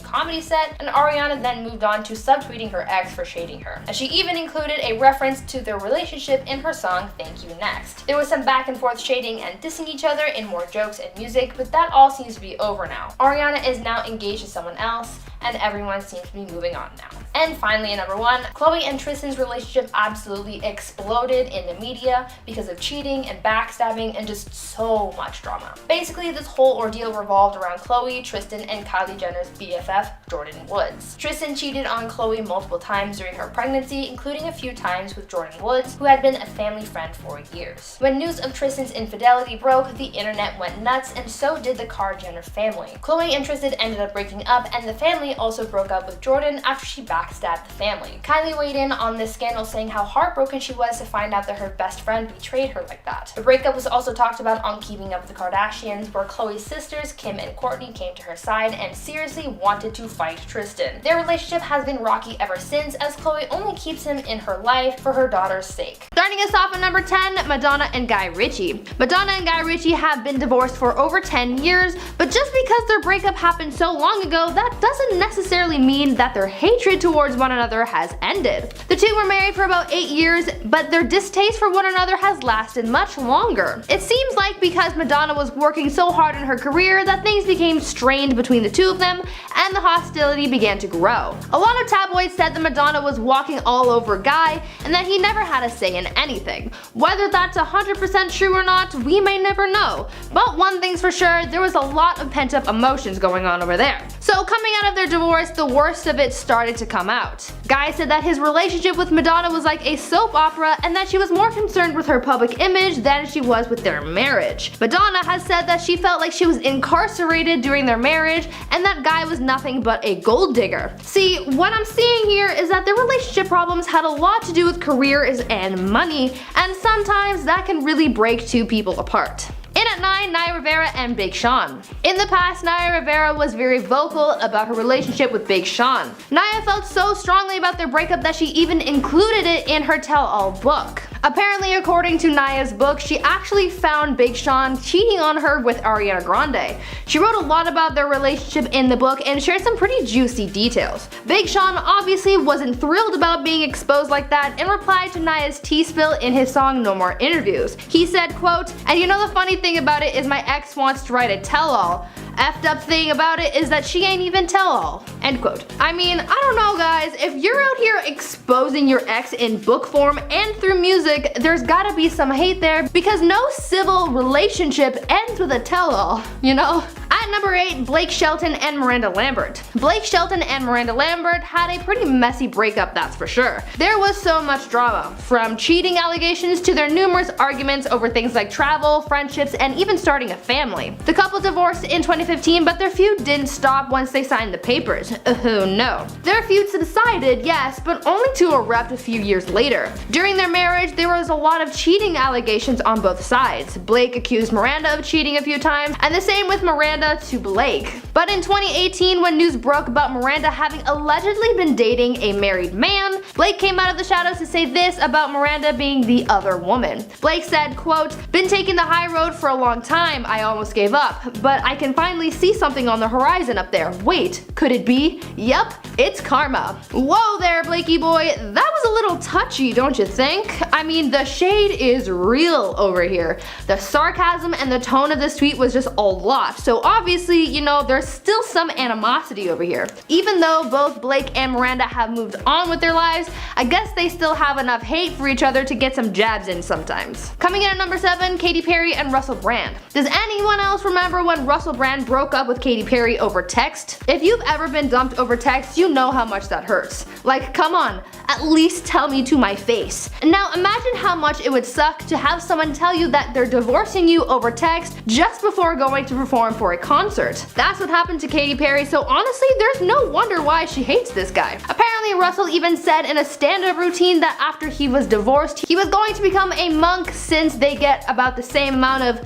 comedy set, and Ariana then moved on to subtweeting her ex for shading her. And she even included a reference to their relationship in her song Thank You Next. There was some back and forth shading and dissing each other in more jokes and music, but that all seems to be over now. Ariana is now engaged to someone else, and everyone seems to be moving on now. And finally, at number 1, Khloe and Tristan's relationship absolutely exploded in the media because of cheating and backstabbing and just so much drama. Basically, this whole ordeal revolved around Khloe, Tristan, and Kylie Jenner's BFF, Jordan Woods. Tristan cheated on Khloe multiple times during her pregnancy, including a few times with Jordan Woods, who had been a family friend for years. When news of Tristan's infidelity broke, the internet went nuts, and so did the Kardashian Jenner family. Khloe and Tristan ended up breaking up, and the family also broke up with Jordan after she backstabbed the family. Kylie weighed in on this scandal, saying how heartbroken she was to find out that her best friend betrayed her like that. The breakup was also talked about on Keeping Up with the Kardashians, where Khloe's sisters, Kim and Kourtney, came to her side and seriously wanted to fight Tristan. Their relationship has been rocky ever since, as Khloe only keeps him in her life for her daughter's sake. Starting us off at number 10, Madonna and Guy Ritchie. Madonna and Guy Ritchie have been divorced for over 10 years, but just because their breakup happened so long ago, that doesn't necessarily mean that their hatred towards one another has ended. The two were married for about 8 years, but their distaste for one another has lasted much longer. It seems like because Madonna was working so hard in her career that things became strained between the two of them, and the hostility began to grow. A lot of tabloids said that Madonna was walking all over Guy, and that he never had a say in anything. Whether that's 100% true or not, we may never know. But one thing's for sure, there was a lot of pent-up emotions going on over there. So coming out of their divorce, the worst of it started to come out. Guy said that his relationship with Madonna was like a soap opera and that she was more concerned with her public image than she was with their marriage. Madonna has said that she felt like she was incarcerated during their marriage and that Guy was nothing but a gold digger. See, what I'm seeing here is that their relationship problems had a lot to do with careers and money, and sometimes that can really break two people apart. In at 9, Naya Rivera and Big Sean. In the past, Naya Rivera was very vocal about her relationship with Big Sean. Naya felt so strongly about their breakup that she even included it in her tell-all book. Apparently, according to Naya's book, she actually found Big Sean cheating on her with Ariana Grande. She wrote a lot about their relationship in the book and shared some pretty juicy details. Big Sean obviously wasn't thrilled about being exposed like that and replied to Naya's tea spill in his song No More Interviews. He said, quote, "And you know the funny thing about it is my ex wants to write a tell-all. Effed up thing about it is that she ain't even tell-all." End quote. I mean, I don't know guys, if you're out here exposing your ex in book form and through music, there's gotta be some hate there because no civil relationship ends with a tell-all, you know? At number 8, Blake Shelton and Miranda Lambert. Blake Shelton and Miranda Lambert had a pretty messy breakup, that's for sure. There was so much drama, from cheating allegations to their numerous arguments over things like travel, friendships, and even starting a family. The couple divorced in 2015, but their feud didn't stop once they signed the papers. Oh no. Their feud subsided, yes, but only to erupt a few years later. During their marriage, there was a lot of cheating allegations on both sides. Blake accused Miranda of cheating a few times, and the same with Miranda to Blake. But in 2018, when news broke about Miranda having allegedly been dating a married man, Blake came out of the shadows to say this about Miranda being the other woman. Blake said, quote, "Been taking the high road for a long time, I almost gave up, but I can finally see something on the horizon up there. Wait, could it be? Yup, it's karma." Whoa there, Blakey boy, that was a little touchy, don't you think? I mean, the shade is real over here. The sarcasm and the tone of this tweet was just a lot, so obviously, you know, there's still some animosity over here. Even though both Blake and Miranda have moved on with their lives, I guess they still have enough hate for each other to get some jabs in sometimes. Coming in at number 7, Katy Perry and Russell Brand. Does anyone else remember when Russell Brand broke up with Katy Perry over text? If you've ever been dumped over text, you know how much that hurts. Like, come on, at least tell me to my face. Now imagine how much it would suck to have someone tell you that they're divorcing you over text just before going to perform for a concert. That's what happened to Katy Perry, so honestly, there's no wonder why she hates this guy. Apparently, Russell even said in a stand-up routine that after he was divorced, he was going to become a monk since they get about the same amount of,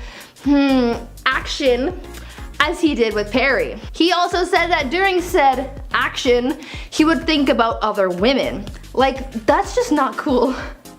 action as he did with Perry. He also said that during said action, he would think about other women. Like, that's just not cool.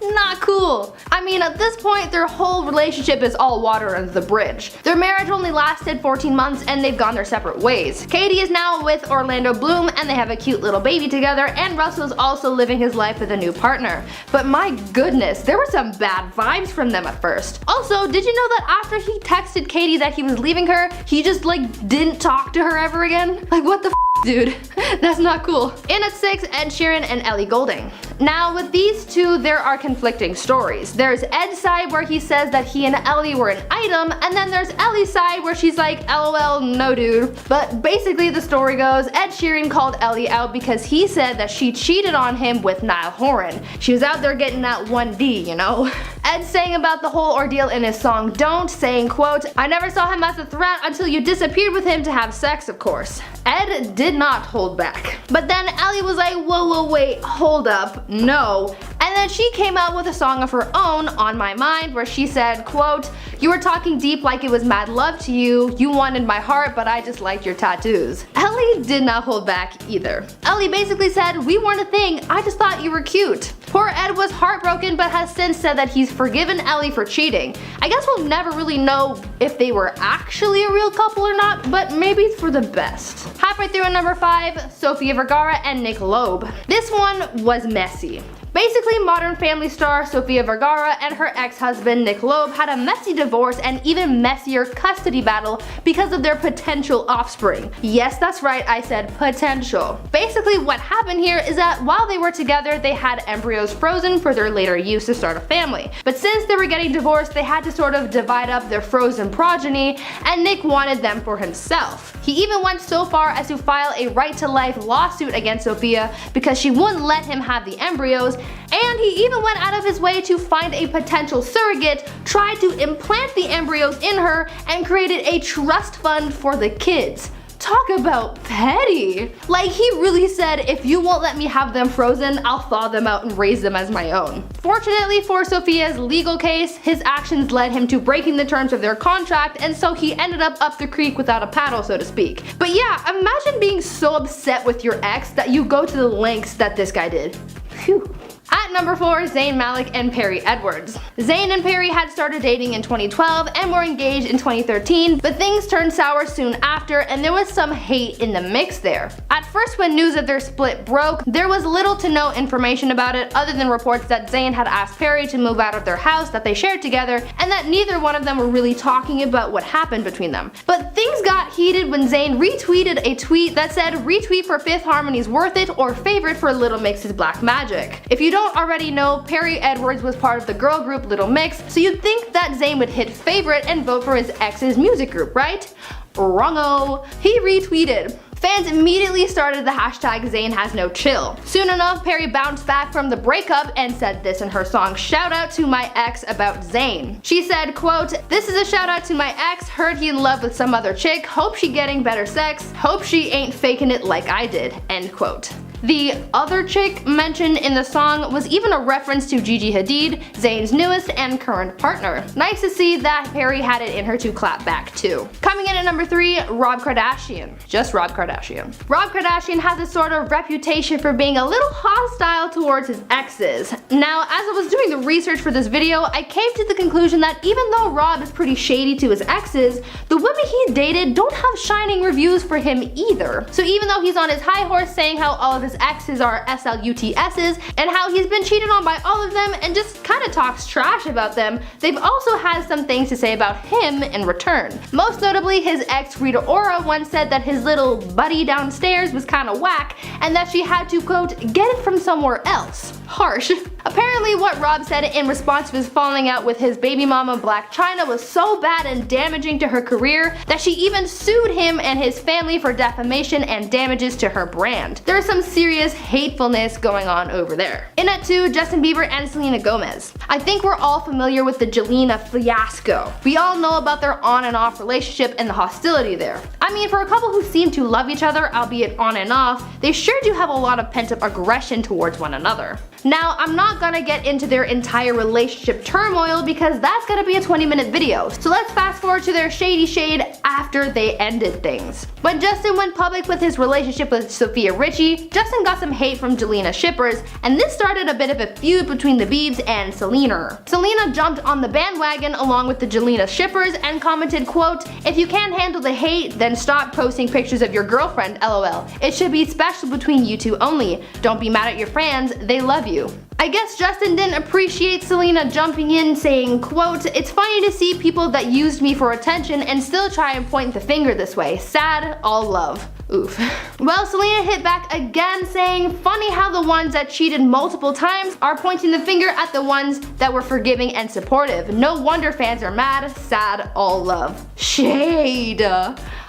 Not cool. I mean, at this point, their whole relationship is all water under the bridge. Their marriage only lasted 14 months and they've gone their separate ways. Katy is now with Orlando Bloom and they have a cute little baby together, and Russell's also living his life with a new partner. But my goodness, there were some bad vibes from them at first. Also, did you know that after he texted Katy that he was leaving her, he just like didn't talk to her ever again? Like, what the f, dude? That's not cool. In at 6, Ed Sheeran and Ellie Goulding. Now with these two, there are conflicting stories. There's Ed's side where he says that he and Ellie were an item, and then there's Ellie's side where she's like, LOL, no dude. But basically the story goes, Ed Sheeran called Ellie out because he said that she cheated on him with Niall Horan. She was out there getting that 1D, you know? Ed sang about the whole ordeal in his song Don't, saying, quote, "I never saw him as a threat until you disappeared with him to have sex, of course." Ed did not hold back. But then Ellie was like, whoa, wait, hold up, no. And then she came out with a song of her own, On My Mind, where she said, quote, "You were talking deep like it was mad love to you. You wanted my heart, but I just liked your tattoos." Ellie did not hold back either. Ellie basically said, "We weren't a thing, I just thought you were cute." Poor Ed was heartbroken but has since said that he's forgiven Ellie for cheating. I guess we'll never really know if they were actually a real couple or not, but maybe it's for the best. Halfway through at number 5, Sofia Vergara and Nick Loeb. This one was messy. Basically, Modern Family star Sofia Vergara and her ex-husband Nick Loeb had a messy divorce and even messier custody battle because of their potential offspring. Yes, that's right, I said potential. Basically, what happened here is that while they were together, they had embryos frozen for their later use to start a family. But since they were getting divorced, they had to sort of divide up their frozen progeny, and Nick wanted them for himself. He even went so far as to file a right-to-life lawsuit against Sofia because she wouldn't let him have the embryos, and he even went out of his way to find a potential surrogate, tried to implant the embryos in her, and created a trust fund for the kids. Talk about petty. Like, he really said, if you won't let me have them frozen, I'll thaw them out and raise them as my own. Fortunately for Sofia's legal case, his actions led him to breaking the terms of their contract, and so he ended up the creek without a paddle, so to speak. But yeah, imagine being so upset with your ex that you go to the lengths that this guy did. Phew. At number 4, Zayn Malik and Perry Edwards. Zayn and Perry had started dating in 2012 and were engaged in 2013, but things turned sour soon after, and there was some hate in the mix there. At first, when news of their split broke, there was little to no information about it other than reports that Zayn had asked Perry to move out of their house that they shared together, and that neither one of them were really talking about what happened between them. But things got heated when Zayn retweeted a tweet that said, "Retweet for Fifth Harmony's Worth It" or "Favorite for Little Mix's Black Magic." If you don't already know, Perry Edwards was part of the girl group Little Mix, so you'd think that Zayn would hit favorite and vote for his ex's music group, right? Wrongo. He retweeted. Fans immediately started the hashtag Zayn has no chill. Soon enough, Perry bounced back from the breakup and said this in her song "Shout Out to My Ex" about Zayn. She said, quote, "This is a shout out to my ex, heard he in love with some other chick, hope she getting better sex, hope she ain't faking it like I did," end quote. The other chick mentioned in the song was even a reference to Gigi Hadid, Zayn's newest and current partner. Nice to see that Perry had it in her to clap back too. Coming in at number 3, Rob Kardashian. Just Rob Kardashian. Rob Kardashian has a sort of reputation for being a little hostile towards his exes. Now, as I was doing the research for this video, I came to the conclusion that even though Rob is pretty shady to his exes, the women he dated don't have shining reviews for him either. So even though he's on his high horse saying how all of his exes are SLUTS's and how he's been cheated on by all of them and just kinda talks trash about them, they've also had some things to say about him in return. Most notably, his ex Rita Ora once said that his little buddy downstairs was kinda whack and that she had to, quote, "get it from somewhere else." Harsh. Apparently what Rob said in response to his falling out with his baby mama Black China was so bad and damaging to her career that she even sued him and his family for defamation and damages to her brand. There is some serious hatefulness going on over there. In at 2, Justin Bieber and Selena Gomez. I think we're all familiar with the Jelena fiasco. We all know about their on and off relationship and the hostility there. I mean, for a couple who seem to love each other, albeit on and off, they sure do have a lot of pent-up aggression towards one another. Now, I'm not gonna get into their entire relationship turmoil because that's gonna be a 20-minute video, so let's fast forward to their shady shade after they ended things. When Justin went public with his relationship with Sophia Richie, Justin got some hate from Jelena shippers, and this started a bit of a feud between the Biebs and Selena. Selena jumped on the bandwagon along with the Jelena shippers and commented, quote, "If you can't handle the hate, then stop posting pictures of your girlfriend, lol. It should be special between you two only. Don't be mad at your fans, they love you." I guess Justin didn't appreciate Selena jumping in saying, quote, "It's funny to see people that used me for attention and still try and point the finger this way. Sad, all love." Oof. Well, Selena hit back again saying, "Funny how the ones that cheated multiple times are pointing the finger at the ones that were forgiving and supportive. No wonder fans are mad. Sad, all love." Shade.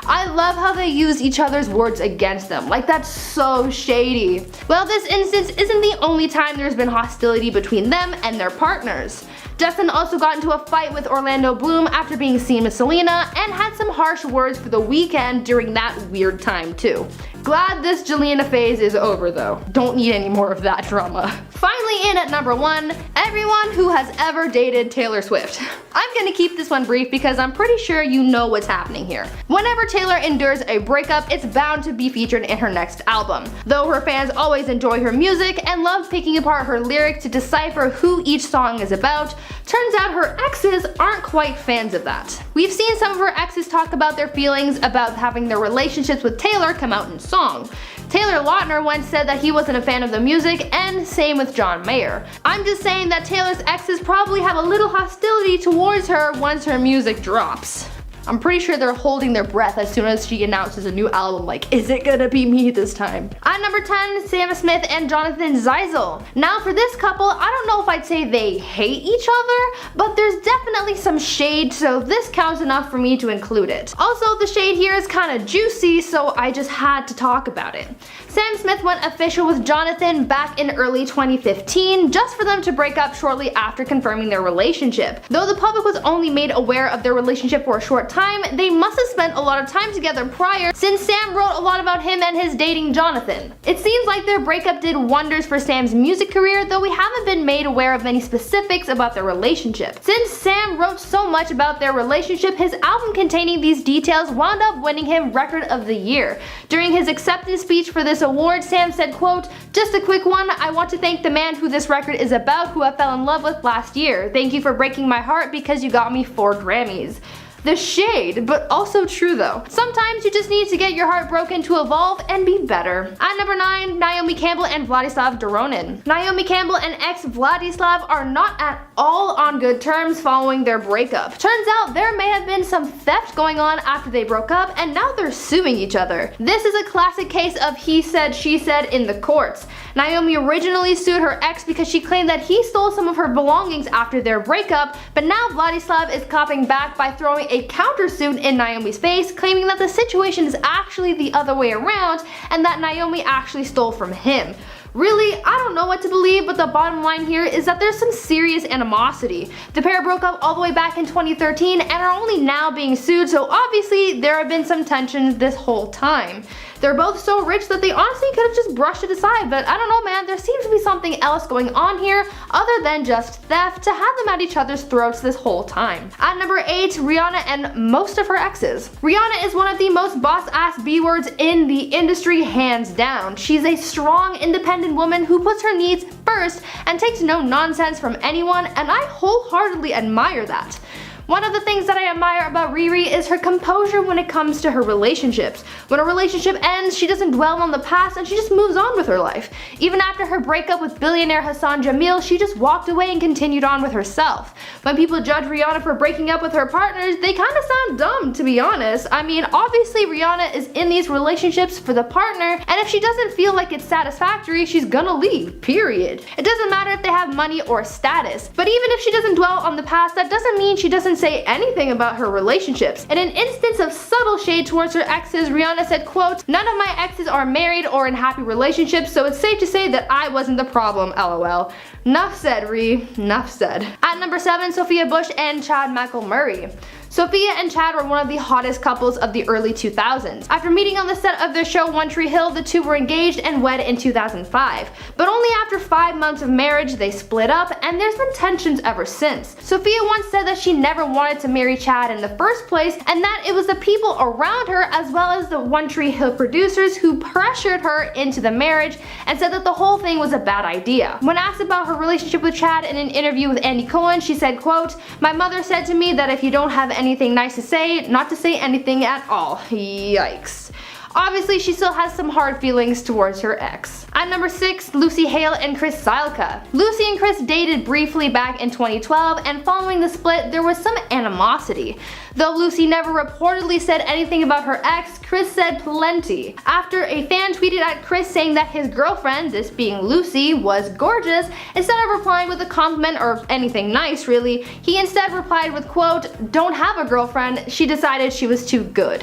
I love how they use each other's words against them. Like, that's so shady. Well, this instance isn't the only time there's been hostility between them and their partners. Justin also got into a fight with Orlando Bloom after being seen with Selena and had some harsh words for The Weeknd during that weird time too. Glad this Jelena phase is over though. Don't need any more of that drama. Finally in at number 1, everyone who has ever dated Taylor Swift. I'm gonna keep this one brief because I'm pretty sure you know what's happening here. Whenever Taylor endures a breakup, it's bound to be featured in her next album. Though her fans always enjoy her music and love picking apart her lyrics to decipher who each song is about, turns out her exes aren't quite fans of that. We've seen some of her exes talk about their feelings about having their relationships with Taylor come out in song. Taylor Lautner once said that he wasn't a fan of the music, and same with John Mayer. I'm just saying that Taylor's exes probably have a little hostility towards her once her music drops. I'm pretty sure they're holding their breath as soon as she announces a new album, like, is it gonna be me this time? At number 10, Sam Smith and Jonathan Zeisel. Now for this couple, I don't know if I'd say they hate each other, but there's definitely some shade, so this counts enough for me to include it. Also, the shade here is kind of juicy, so I just had to talk about it. Sam Smith went official with Jonathan back in early 2015, just for them to break up shortly after confirming their relationship. Though the public was only made aware of their relationship for a short time, they must have spent a lot of time together prior, since Sam wrote a lot about him and his dating Jonathan. It seems like their breakup did wonders for Sam's music career, though we haven't been made aware of many specifics about their relationship. Since Sam wrote so much about their relationship, his album containing these details wound up winning him Record of the Year. During his acceptance speech for this award, Sam said, quote, "Just a quick one, I want to thank the man who this record is about, who I fell in love with last year. Thank you for breaking my heart because you got me 4 Grammys. The shade, but also true though. Sometimes you just need to get your heart broken to evolve and be better. At number 9, Naomi Campbell and Vladislav Doronin. Naomi Campbell and ex Vladislav are not at all on good terms following their breakup. Turns out there may have been some theft going on after they broke up, and now they're suing each other. This is a classic case of he said, she said in the courts. Naomi originally sued her ex because she claimed that he stole some of her belongings after their breakup, but now Vladislav is copping back by throwing a countersuit in Naomi's face, claiming that the situation is actually the other way around and that Naomi actually stole from him. Really, I don't know what to believe, but the bottom line here is that there's some serious animosity. The pair broke up all the way back in 2013 and are only now being sued, so obviously there have been some tensions this whole time. They're both so rich that they honestly could have just brushed it aside, but I don't know, man, there seems to be something else going on here other than just theft to have them at each other's throats this whole time. At number 8, Rihanna and most of her exes. Rihanna is one of the most boss-ass B-words in the industry, hands down. She's a strong, independent woman who puts her needs first and takes no nonsense from anyone, and I wholeheartedly admire that. One of the things that I admire about Riri is her composure when it comes to her relationships. When a relationship ends, she doesn't dwell on the past and she just moves on with her life. Even after her breakup with billionaire Hassan Jamil, she just walked away and continued on with herself. When people judge Rihanna for breaking up with her partners, they kinda sound dumb, to be honest. I mean, obviously Rihanna is in these relationships for the partner, and if she doesn't feel like it's satisfactory, she's gonna leave, period. It doesn't matter if they have money or status. But even if she doesn't dwell on the past, that doesn't mean she doesn't say anything about her relationships. In an instance of subtle shade towards her exes, Rihanna said, quote, "None of my exes are married or in happy relationships, so it's safe to say that I wasn't the problem, lol." Nuff said, Ree. Nuff said. At number 7, Sophia Bush and Chad McElmurray. Sophia and Chad were one of the hottest couples of the early 2000s. After meeting on the set of their show One Tree Hill, the two were engaged and wed in 2005. But only after 5 months of marriage, they split up, and there's been tensions ever since. Sophia once said that she never wanted to marry Chad in the first place, and that it was the people around her as well as the One Tree Hill producers who pressured her into the marriage, and said that the whole thing was a bad idea. When asked about her relationship with Chad in an interview with Andy Cohen, she said, quote, "My mother said to me that if you don't have anything nice to say, not to say anything at all." Yikes. Obviously, she still has some hard feelings towards her ex. At number 6, Lucy Hale and Chris Silka. Lucy and Chris dated briefly back in 2012, and following the split, there was some animosity. Though Lucy never reportedly said anything about her ex, Chris said plenty. After a fan tweeted at Chris saying that his girlfriend, this being Lucy, was gorgeous, instead of replying with a compliment or anything nice really, he instead replied with, quote, "Don't have a girlfriend, she decided she was too good."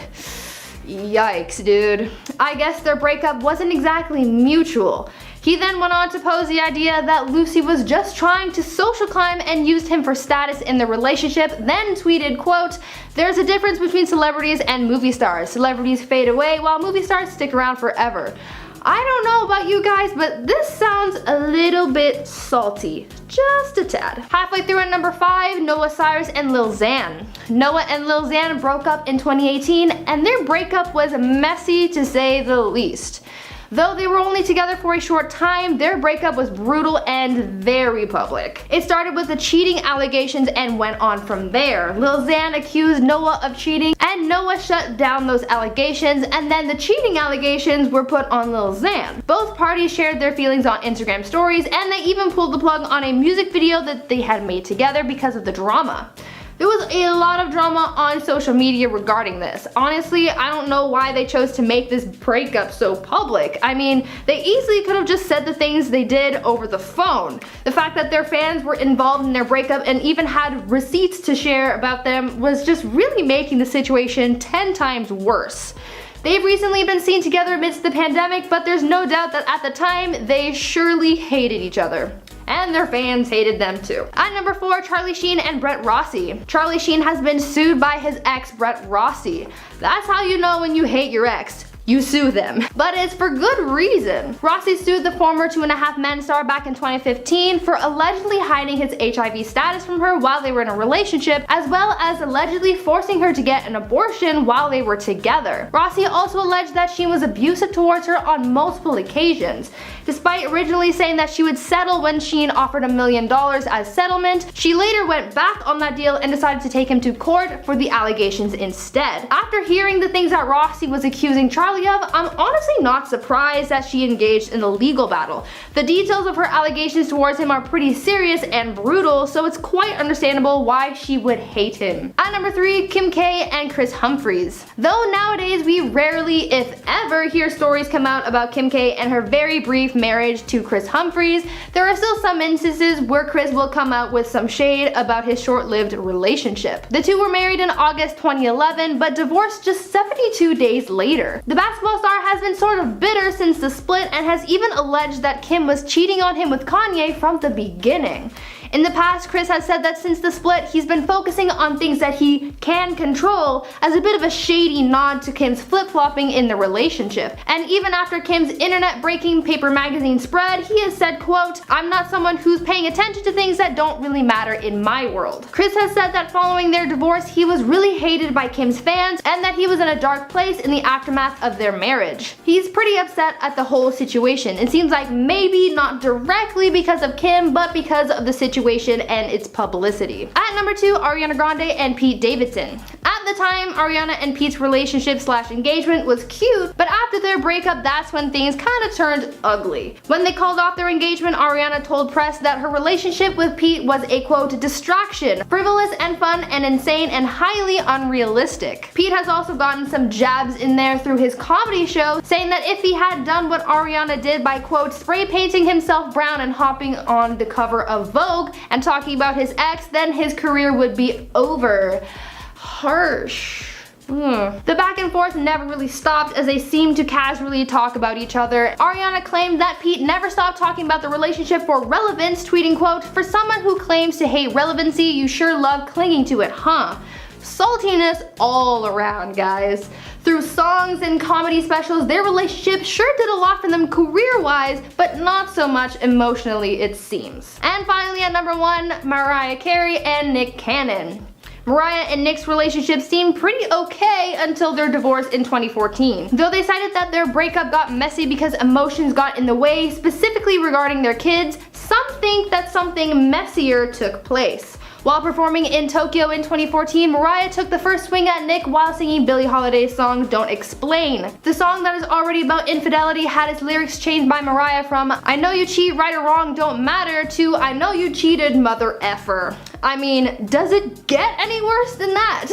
Yikes, dude. I guess their breakup wasn't exactly mutual. He then went on to pose the idea that Lucy was just trying to social climb and used him for status in the relationship, then tweeted, quote, "There's a difference between celebrities and movie stars. Celebrities fade away while movie stars stick around forever." I don't know about you guys, but this sounds a little bit salty. Just a tad. Halfway through at number 5, Noah Cyrus and Lil Xan. Noah and Lil Xan broke up in 2018, and their breakup was messy to say the least. Though they were only together for a short time, their breakup was brutal and very public. It started with the cheating allegations and went on from there. Lil Xan accused Noah of cheating and Noah shut down those allegations, and then the cheating allegations were put on Lil Xan. Both parties shared their feelings on Instagram stories, and they even pulled the plug on a music video that they had made together because of the drama. There was a lot of drama on social media regarding this. Honestly, I don't know why they chose to make this breakup so public. I mean, they easily could have just said the things they did over the phone. The fact that their fans were involved in their breakup and even had receipts to share about them was just really making the situation 10 times worse. They've recently been seen together amidst the pandemic, but there's no doubt that at the time, they surely hated each other. And their fans hated them too. At number 4, Charlie Sheen and Brett Rossi. Charlie Sheen has been sued by his ex, Brett Rossi. That's how you know when you hate your ex. You sue them. But it's for good reason. Rossi sued the former 2.5 Men star back in 2015 for allegedly hiding his HIV status from her while they were in a relationship, as well as allegedly forcing her to get an abortion while they were together. Rossi also alleged that Sheen was abusive towards her on multiple occasions. Despite originally saying that she would settle when Sheen offered $1 million as settlement, she later went back on that deal and decided to take him to court for the allegations instead. After hearing the things that Rossi was accusing Charlie of, I'm honestly not surprised that she engaged in a legal battle. The details of her allegations towards him are pretty serious and brutal, so it's quite understandable why she would hate him. At number 3, Kim K and Kris Humphries. Though nowadays we rarely, if ever, hear stories come out about Kim K and her very brief marriage to Kris Humphries, there are still some instances where Kris will come out with some shade about his short-lived relationship. The two were married in August 2011, but divorced just 72 days later. The basketball star has been sort of bitter since the split and has even alleged that Kim was cheating on him with Kanye from the beginning. In the past, Kris has said that since the split, he's been focusing on things that he can control, as a bit of a shady nod to Kim's flip-flopping in the relationship. And even after Kim's internet-breaking Paper Magazine spread, he has said, quote, "I'm not someone who's paying attention to things that don't really matter in my world." Kris has said that following their divorce, he was really hated by Kim's fans and that he was in a dark place in the aftermath of their marriage. He's pretty upset at the whole situation. It seems like maybe not directly because of Kim, but because of the situation and its publicity. At number 2, Ariana Grande and Pete Davidson. At the time, Ariana and Pete's relationship/engagement was cute, but after their breakup, that's when things kind of turned ugly. When they called off their engagement, Ariana told press that her relationship with Pete was a quote distraction, frivolous and fun and insane and highly unrealistic. Pete has also gotten some jabs in there through his comedy show, saying that if he had done what Ariana did by quote spray painting himself brown and hopping on the cover of Vogue and talking about his ex, then his career would be over. Harsh. The back and forth never really stopped as they seemed to casually talk about each other. Ariana claimed that Pete never stopped talking about the relationship for relevance, tweeting quote, "For someone who claims to hate relevancy, you sure love clinging to it, huh?" Saltiness all around, guys. Through songs and comedy specials, their relationship sure did a lot for them career-wise, but not so much emotionally, it seems. And finally at number 1, Mariah Carey and Nick Cannon. Mariah and Nick's relationship seemed pretty okay until their divorce in 2014. Though they cited that their breakup got messy because emotions got in the way, specifically regarding their kids, some think that something messier took place. While performing in Tokyo in 2014, Mariah took the first swing at Nick while singing Billie Holiday's song Don't Explain. The song that is already about infidelity had its lyrics changed by Mariah from "I know you cheat, right or wrong don't matter" to "I know you cheated, mother effer." I mean, does it get any worse than that?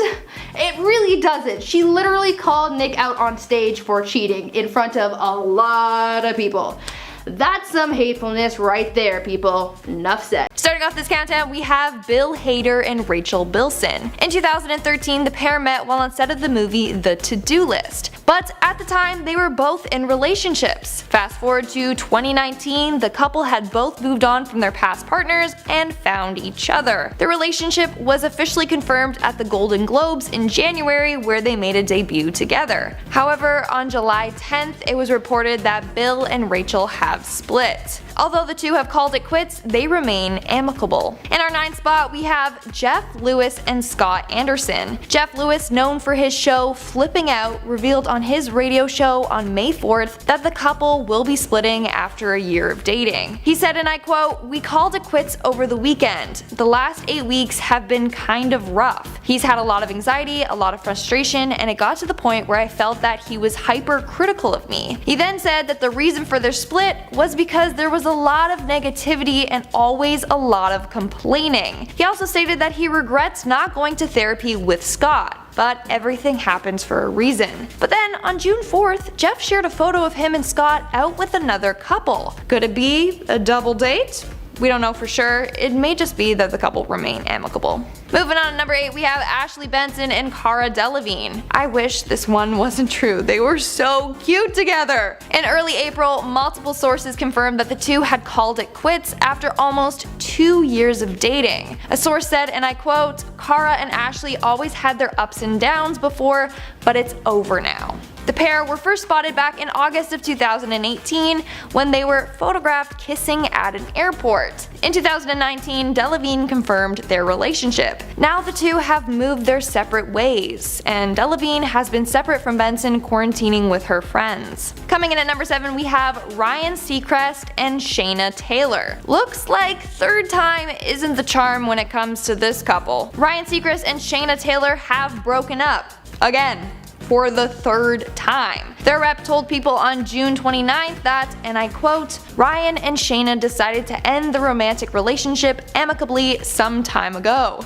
It really doesn't. She literally called Nick out on stage for cheating in front of a lot of people. That's some hatefulness right there, people. Enough said. Starting off this countdown, we have Bill Hader and Rachel Bilson. In 2013, the pair met while on set of the movie The To-Do List. But at the time, they were both in relationships. Fast forward to 2019, the couple had both moved on from their past partners and found each other. The relationship was officially confirmed at the Golden Globes in January, where they made a debut together. However, on July 10th, it was reported that Bill and Rachel have have split. Although the two have called it quits, they remain amicable. In our 9th spot, we have Jeff Lewis and Scott Anderson. Jeff Lewis, known for his show Flipping Out, revealed on his radio show on May 4th that the couple will be splitting after a year of dating. He said, and I quote, "We called it quits over the weekend. The last 8 weeks have been kind of rough. He's had a lot of anxiety, a lot of frustration, and it got to the point where I felt that he was hypercritical of me." He then said that the reason for their split was because there was a lot of negativity and always a lot of complaining. He also stated that he regrets not going to therapy with Scott, but everything happens for a reason. But then on June 4th, Jeff shared a photo of him and Scott out with another couple. Could it be a double date? We don't know for sure. It may just be that the couple remain amicable. Moving on to number 8, we have Ashley Benson and Cara Delevingne. I wish this one wasn't true. They were so cute together. In early April, multiple sources confirmed that the two had called it quits after almost 2 years of dating. A source said, and I quote, "Cara and Ashley always had their ups and downs before, but it's over now." The pair were first spotted back in August of 2018 when they were photographed kissing at an airport. In 2019, Delevingne confirmed their relationship. Now the two have moved their separate ways, and Delevingne has been separate from Benson, quarantining with her friends. Coming in at number 7, we have Ryan Seacrest and Shayna Taylor. Looks like third time isn't the charm when it comes to this couple. Ryan Seacrest and Shayna Taylor have broken up. Again. For the third time. Their rep told People on June 29th that, and I quote, "Ryan and Shayna decided to end the romantic relationship amicably some time ago.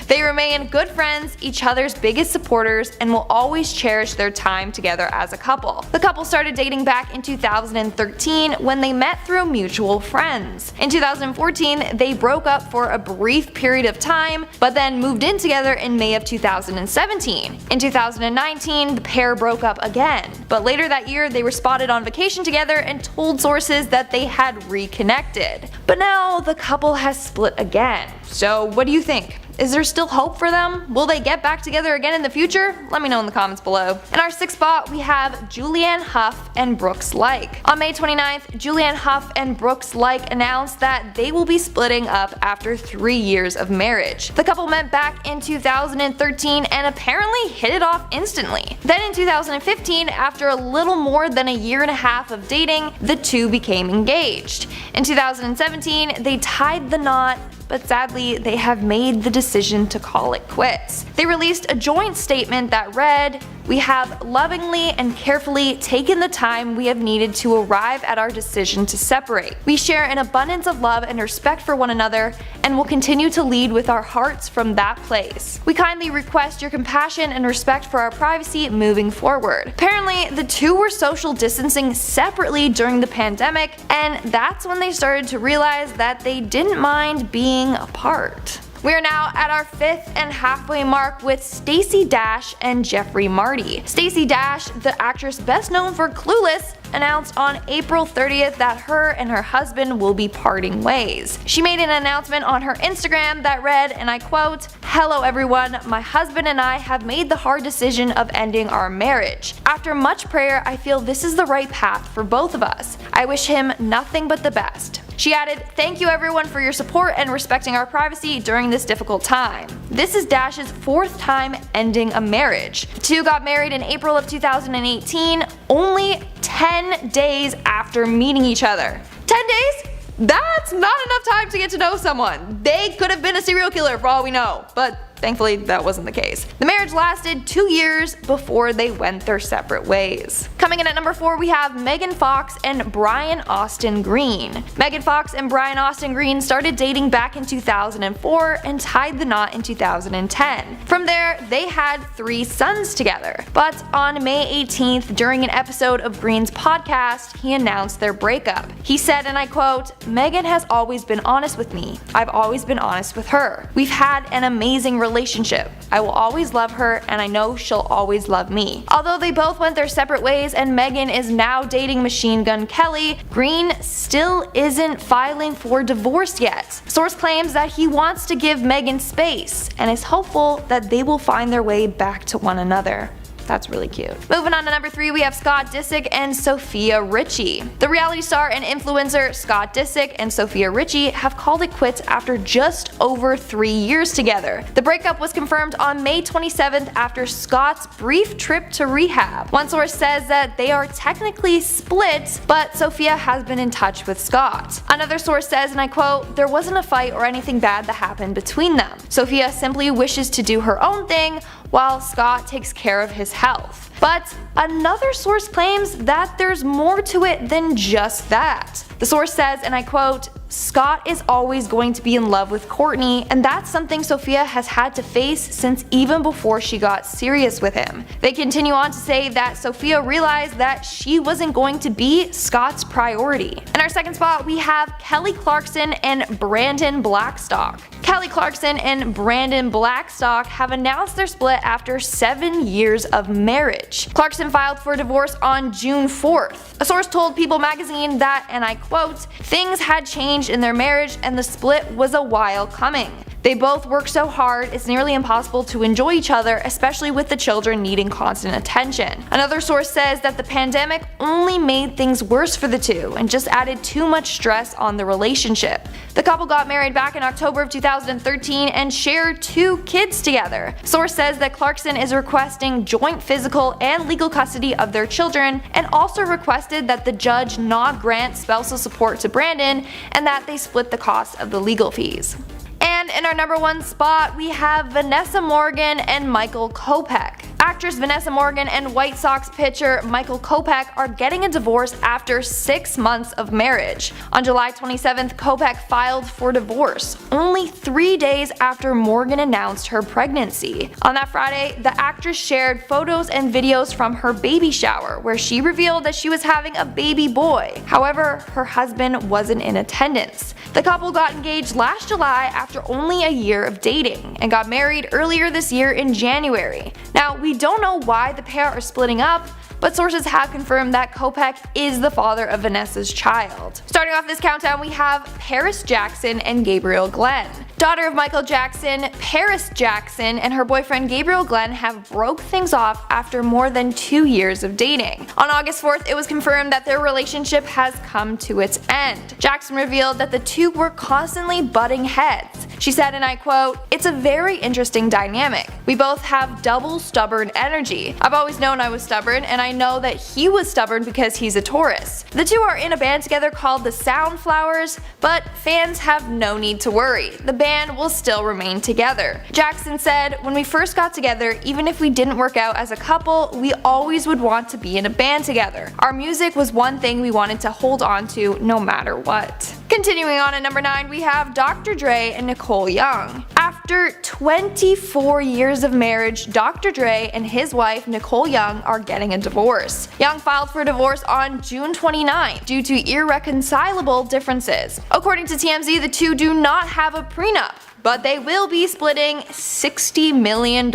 They remain good friends, each other's biggest supporters, and will always cherish their time together as a couple." The couple started dating back in 2013 when they met through mutual friends. In 2014, they broke up for a brief period of time, but then moved in together in May of 2017. In 2019, the pair broke up again, but later that year they were spotted on vacation together and told sources that they had reconnected. But now the couple has split again. So what do you think? Is there still hope for them? Will they get back together again in the future? Let me know in the comments below. In our 6th spot, we have Julianne Hough and Brooks Laich. On May 29th, Julianne Hough and Brooks Laich announced that they will be splitting up after 3 years of marriage. The couple met back in 2013 and apparently hit it off instantly. Then in 2015, after a little more than a year and a half of dating, the two became engaged. In 2017, they tied the knot, but sadly they have made the decision to call it quits. They released a joint statement that read, "We have lovingly and carefully taken the time we have needed to arrive at our decision to separate. We share an abundance of love and respect for one another and will continue to lead with our hearts from that place. We kindly request your compassion and respect for our privacy moving forward." Apparently, the two were social distancing separately during the pandemic, and that's when they started to realize that they didn't mind being apart. We are now at our 5th and halfway mark with Stacey Dash and Jeffrey Marty. Stacey Dash, the actress best known for Clueless, announced on April 30th that her and her husband will be parting ways. She made an announcement on her Instagram that read, and I quote, "Hello everyone, my husband and I have made the hard decision of ending our marriage. After much prayer, I feel this is the right path for both of us. I wish him nothing but the best." She added, "Thank you everyone for your support and respecting our privacy during this difficult time." This is Dash's 4th time ending a marriage. The two got married in April of 2018, only 10 days after meeting each other. 10 days? That's not enough time to get to know someone. They could have been a serial killer for all we know, but thankfully that wasn't the case. The marriage lasted 2 years before they went their separate ways. Coming in at number 4, we have Megan Fox and Brian Austin Green. Megan Fox and Brian Austin Green started dating back in 2004 and tied the knot in 2010. From there, they had 3 sons together. But on May 18th, during an episode of Green's podcast, he announced their breakup. He said, and I quote, "Megan has always been honest with me. I've always been honest with her. We've had an amazing relationship. I will always love her, and I know she'll always love me." Although they both went their separate ways and Megan is now dating Machine Gun Kelly, Green still isn't filing for divorce yet. Source claims that he wants to give Megan space and is hopeful that they will find their way back to one another. That's really cute. Moving on to number 3, we have Scott Disick and Sophia Richie. The reality star and influencer Scott Disick and Sophia Richie have called it quits after just over 3 years together. The breakup was confirmed on May 27th after Scott's brief trip to rehab. One source says that they are technically split, but Sophia has been in touch with Scott. Another source says, and I quote, "There wasn't a fight or anything bad that happened between them. Sophia simply wishes to do her own thing while Scott takes care of his health." But another source claims that there's more to it than just that. The source says, and I quote, "Scott is always going to be in love with Courtney, and that's something Sophia has had to face since even before she got serious with him." They continue on to say that Sophia realized that she wasn't going to be Scott's priority. In our second spot, we have Kelly Clarkson and Brandon Blackstock. Kelly Clarkson and Brandon Blackstock have announced their split after 7 years of marriage. Clarkson filed for divorce on June 4th. A source told People magazine that, and I quote, "Things had changed in their marriage and the split was a while coming. They both work so hard, it's nearly impossible to enjoy each other, especially with the children needing constant attention." Another source says that the pandemic only made things worse for the two and just added too much stress on the relationship. The couple got married back in October of 2013 and shared 2 kids together. Source says that Clarkson is requesting joint physical and legal custody of their children and also requested that the judge not grant spousal support to Brandon and that they split the cost of the legal fees. And in our number 1 spot, we have Vanessa Morgan and Michael Kopech. Actress Vanessa Morgan and White Sox pitcher Michael Kopech are getting a divorce after 6 months of marriage. On July 27th, Kopech filed for divorce, only 3 days after Morgan announced her pregnancy. On that Friday, the actress shared photos and videos from her baby shower, where she revealed that she was having a baby boy. However, her husband wasn't in attendance. The couple got engaged last July after only a year of dating, and got married earlier this year in January. Now, we don't know why the pair are splitting up, but sources have confirmed that Kopech is the father of Vanessa's child. Starting off this countdown, we have Paris Jackson and Gabriel Glenn. Daughter of Michael Jackson, Paris Jackson and her boyfriend Gabriel Glenn have broke things off after more than 2 years of dating. On August 4th, it was confirmed that their relationship has come to its end. Jackson revealed that the two were constantly butting heads. She said, and I quote, "It's a very interesting dynamic. We both have double stubborn energy. I've always known I was stubborn, and I know that he was stubborn because he's a Taurus. The two are in a band together called the Soundflowers, but fans have no need to worry. The band will still remain together." Jackson said, "When we first got together, even if we didn't work out as a couple, we always would want to be in a band together. Our music was one thing we wanted to hold on to no matter what." Continuing on at number 9, we have Dr. Dre and Nicole Young. After 24 years of marriage, Dr. Dre and his wife Nicole Young are getting a divorce. Young filed for divorce on June 29 due to irreconcilable differences. According to TMZ, the two do not have a prenup, but they will be splitting $60 million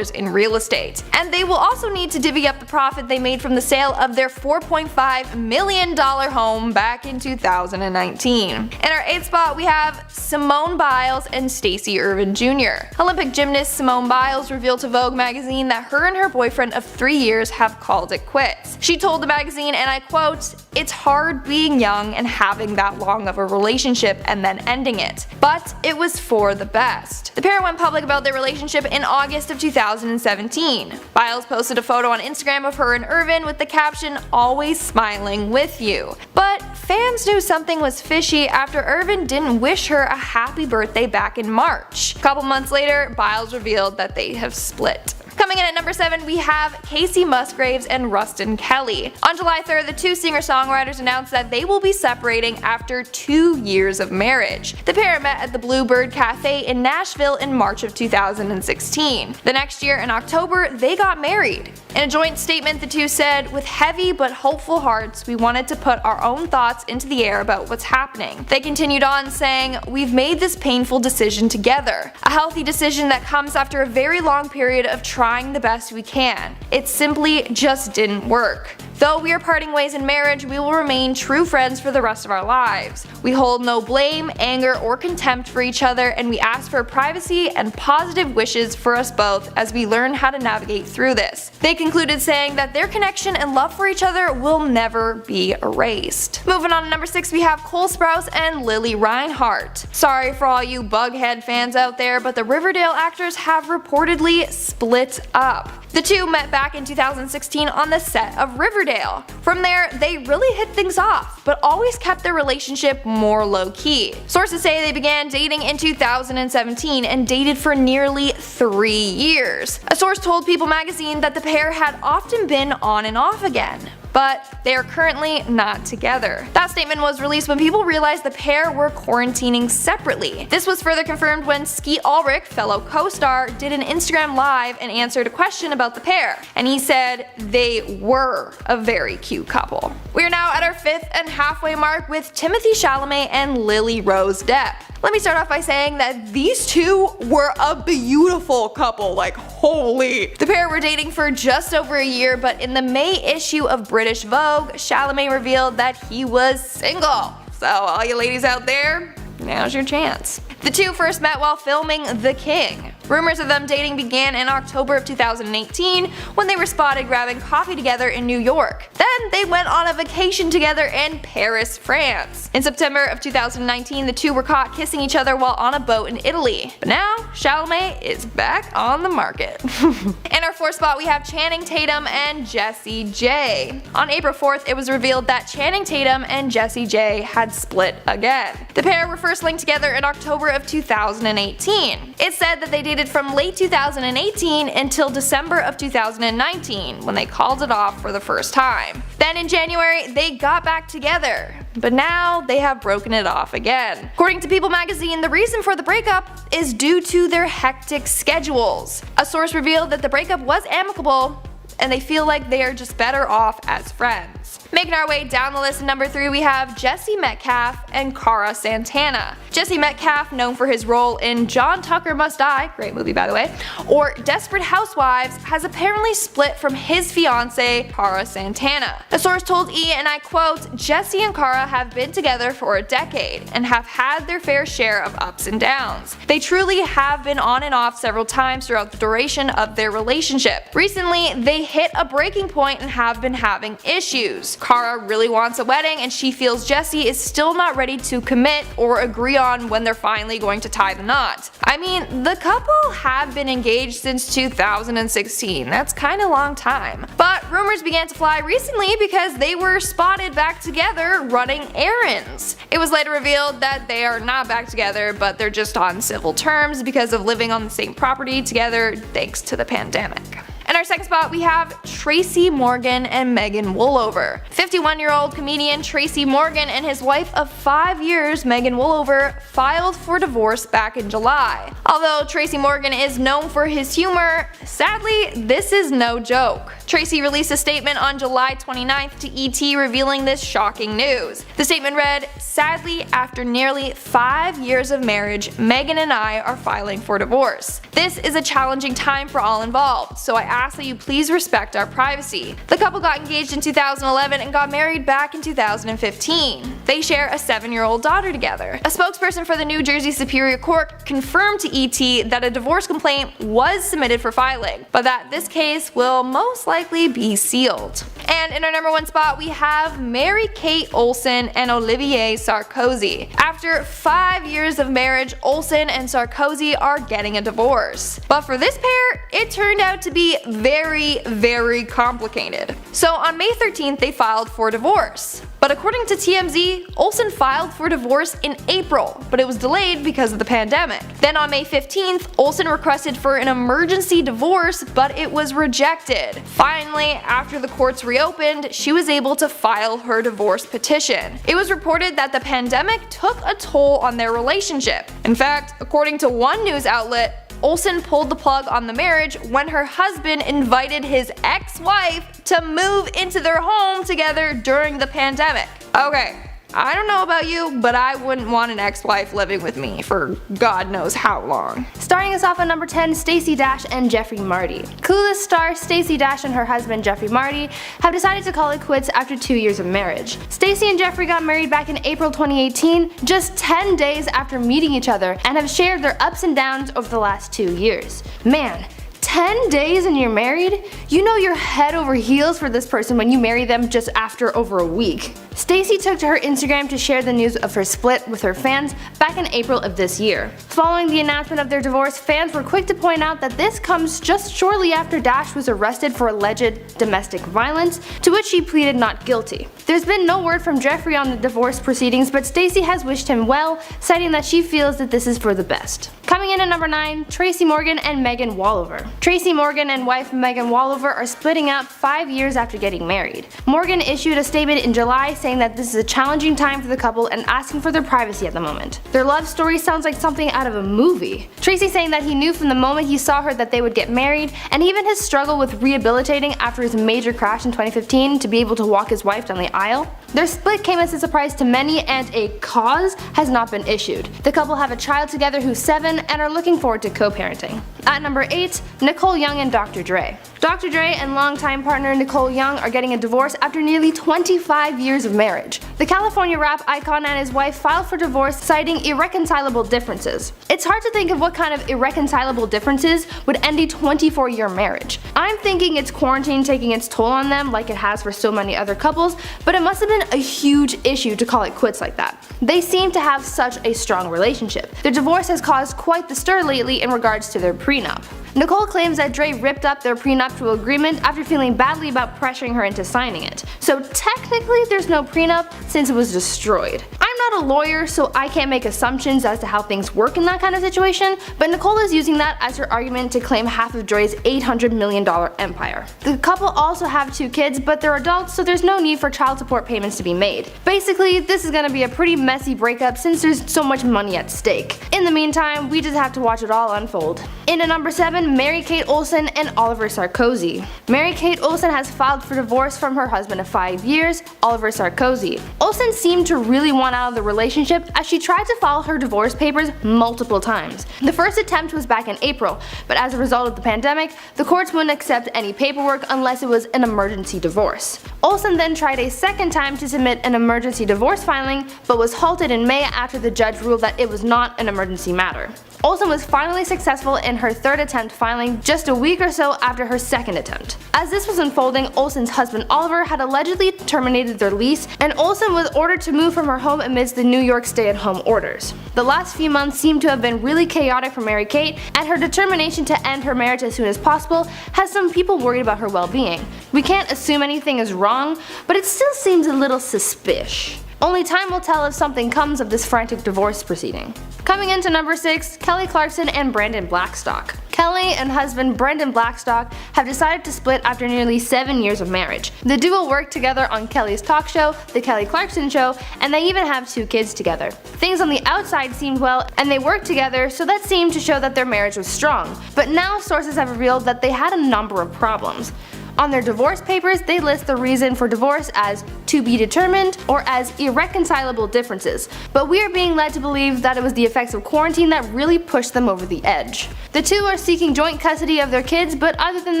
in real estate. And they will also need to divvy up the profit they made from the sale of their $4.5 million home back in 2019. In our 8th spot, we have Simone Biles and Stacey Irwin Jr. Olympic gymnast Simone Biles revealed to Vogue magazine that her and her boyfriend of 3 years have called it quits. She told the magazine, and I quote, "It's hard being young and having that long of a relationship and then ending it, but it was for the best." The pair went public about their relationship in August of 2017. Biles posted a photo on Instagram of her and Irvin with the caption, "Always smiling with you." But fans knew something was fishy after Irvin didn't wish her a happy birthday back in March. A couple months later, Biles revealed that they have split. Coming in at number 7, we have Casey Musgraves and Rustin Kelly. On July 3rd, the two singer-songwriters announced that they will be separating after 2 years of marriage. The pair met at the Bluebird Cafe in Nashville in March of 2016. The next year, in October, they got married. In a joint statement, the two said, "With heavy but hopeful hearts, we wanted to put our own thoughts into the air about what's happening." They continued on saying, "We've made this painful decision together. A healthy decision that comes after a very long period of trying the best we can. It simply just didn't work. Though we are parting ways in marriage, we will remain true friends for the rest of our lives. We hold no blame, anger, or contempt for each other, and we ask for privacy and positive wishes for us both as we learn how to navigate through this. They concluded saying that their connection and love for each other will never be erased. Moving on to number 6, we have Cole Sprouse and Lily Reinhart. Sorry for all you Bughead fans out there, but the Riverdale actors have reportedly split up. The two met back in 2016 on the set of Riverdale. From there, they really hit things off, but always kept their relationship more low-key. Sources say they began dating in 2017 and dated for nearly 3 years. A source told People magazine that the pair had often been on and off again, but they are currently not together. That statement was released when people realized the pair were quarantining separately. This was further confirmed when Skeet Ulrich, fellow co-star, did an Instagram live and answered a question about the pair, and he said they were a very cute couple. We are now at our 5th and halfway mark with Timothée Chalamet and Lily Rose Depp. Let me start off by saying that these two were a beautiful couple, like holy. The pair were dating for just over a year, but in the May issue of British Vogue, Chalamet revealed that he was single. So all you ladies out there, now's your chance. The two first met while filming The King. Rumors of them dating began in October of 2018 when they were spotted grabbing coffee together in New York. Then they went on a vacation together in Paris, France. In September of 2019, the two were caught kissing each other while on a boat in Italy. But now, Chalamet is back on the market. In our 4th spot, we have Channing Tatum and Jessie J. On April 4th, it was revealed that Channing Tatum and Jessie J had split again. The pair were first linked together in October of 2018. It said that they dated from late 2018 until December of 2019 when they called it off for the first time. Then in January, they got back together, but now they have broken it off again. According to People magazine, the reason for the breakup is due to their hectic schedules. A source revealed that the breakup was amicable and they feel like they are just better off as friends. Making our way down the list at number 3, we have Jesse Metcalfe and Cara Santana. Jesse Metcalfe, known for his role in John Tucker Must Die, great movie by the way, or Desperate Housewives, has apparently split from his fiancée, Cara Santana. A source told E! and I quote, "Jesse and Cara have been together for a decade and have had their fair share of ups and downs. They truly have been on and off several times throughout the duration of their relationship. Recently, they hit a breaking point and have been having issues. Cara really wants a wedding and she feels Jesse is still not ready to commit or agree on when they're finally going to tie the knot. I mean, the couple have been engaged since 2016, that's kinda long time. But rumors began to fly recently because they were spotted back together running errands. It was later revealed that they are not back together, but they're just on civil terms because of living on the same property together thanks to the pandemic. In our 2nd spot, we have Tracy Morgan and Megan Woolover. 51-year-old comedian Tracy Morgan and his wife of 5 years, Megan Woolover, filed for divorce back in July. Although Tracy Morgan is known for his humor, sadly, this is no joke. Tracy released a statement on July 29th to ET revealing this shocking news. The statement read, "Sadly, after nearly 5 years of marriage, Megan and I are filing for divorce. This is a challenging time for all involved, so I ask that you please respect our privacy." The couple got engaged in 2011 and got married back in 2015. They share a 7-year-old daughter together. A spokesperson for the New Jersey Superior Court confirmed to ET that a divorce complaint was submitted for filing, but that this case will most likely be sealed. And in our number 1 spot, we have Mary-Kate Olsen and Olivier Sarkozy. After 5 years of marriage, Olsen and Sarkozy are getting a divorce. But for this pair, it turned out to be very complicated. So on May 13th, they filed for divorce. But according to TMZ, Olsen filed for divorce in April, but it was delayed because of the pandemic. Then on May 15th, Olsen requested for an emergency divorce, but it was rejected. Finally, after the courts reopened, she was able to file her divorce petition. It was reported that the pandemic took a toll on their relationship. In fact, according to one news outlet, Olsen pulled the plug on the marriage when her husband invited his ex-wife to move into their home together during the pandemic. Okay, I don't know about you, but I wouldn't want an ex-wife living with me for God knows how long. Starting us off at number 10, Stacey Dash and Jeffrey Marty. Clueless star Stacey Dash and her husband Jeffrey Marty have decided to call it quits after 2 years of marriage. Stacey and Jeffrey got married back in April 2018, just 10 days after meeting each other, and have shared their ups and downs over the last 2 years. Man, 10 days and you're married? You know you're head over heels for this person when you marry them just after over a week. Stacey took to her Instagram to share the news of her split with her fans back in April of this year. Following the announcement of their divorce, fans were quick to point out that this comes just shortly after Dash was arrested for alleged domestic violence, to which she pleaded not guilty. There's been no word from Jeffrey on the divorce proceedings, but Stacey has wished him well, citing that she feels that this is for the best. Coming in at number 9, Tracy Morgan and Megan Wallover. Tracy Morgan and wife Megan Wallover are splitting up 5 years after getting married. Morgan issued a statement in July saying that this is a challenging time for the couple and asking for their privacy at the moment. Their love story sounds like something out of a movie. Tracy saying that he knew from the moment he saw her that they would get married, and even his struggle with rehabilitating after his major crash in 2015 to be able to walk his wife down the aisle. Their split came as a surprise to many, and a cause has not been issued. The couple have a child together who's 7 and are looking forward to co-parenting. At number 8, Nicole Young and Dr. Dre. Dr. Dre and longtime partner Nicole Young are getting a divorce after nearly 25 years of marriage. The California rap icon and his wife filed for divorce, citing irreconcilable differences. It's hard to think of what kind of irreconcilable differences would end a 24-year marriage. I'm thinking it's quarantine taking its toll on them like it has for so many other couples, but it must have been a huge issue to call it quits like that. They seem to have such a strong relationship. Their divorce has caused quite the stir lately in regards to their prenup. Nicole claims that Dre ripped up their prenuptial agreement after feeling badly about pressuring her into signing it. So technically there's no prenup since it was destroyed. I'm not a lawyer, so I can't make assumptions as to how things work in that kind of situation, but Nicole is using that as her argument to claim half of Dre's $800 million empire. The couple also have 2 kids, but they're adults, so there's no need for child support payments to be made. Basically, this is gonna be a pretty messy breakup since there's so much money at stake. In the meantime, we just have to watch it all unfold. In at number 7, Mary-Kate Olsen and Olivier Sarkozy. Mary-Kate Olsen has filed for divorce from her husband of 5 years, Olivier Sarkozy. Olsen seemed to really want out of the relationship as she tried to file her divorce papers multiple times. The first attempt was back in April, but as a result of the pandemic, the courts wouldn't accept any paperwork unless it was an emergency divorce. Olsen then tried a second time to submit an emergency divorce filing, but was halted in May after the judge ruled that it was not an emergency matter. Olsen was finally successful in her third attempt filing just a week or so after her second attempt. As this was unfolding, Olsen's husband Oliver had allegedly terminated their lease, and Olsen was ordered to move from her home amidst the New York stay-at-home orders. The last few months seem to have been really chaotic for Mary-Kate, and her determination to end her marriage as soon as possible has some people worried about her well-being. We can't assume anything is wrong, but it still seems a little suspicious. Only time will tell if something comes of this frantic divorce proceeding. Coming into number 6, Kelly Clarkson and Brandon Blackstock. Kelly and husband Brandon Blackstock have decided to split after nearly 7 years of marriage. The duo worked together on Kelly's talk show, The Kelly Clarkson Show, and they even have 2 kids together. Things on the outside seemed well, and they worked together, so that seemed to show that their marriage was strong. But now sources have revealed that they had a number of problems. On their divorce papers, they list the reason for divorce as to be determined or as irreconcilable differences, but we are being led to believe that it was the effects of quarantine that really pushed them over the edge. The two are seeking joint custody of their kids, but other than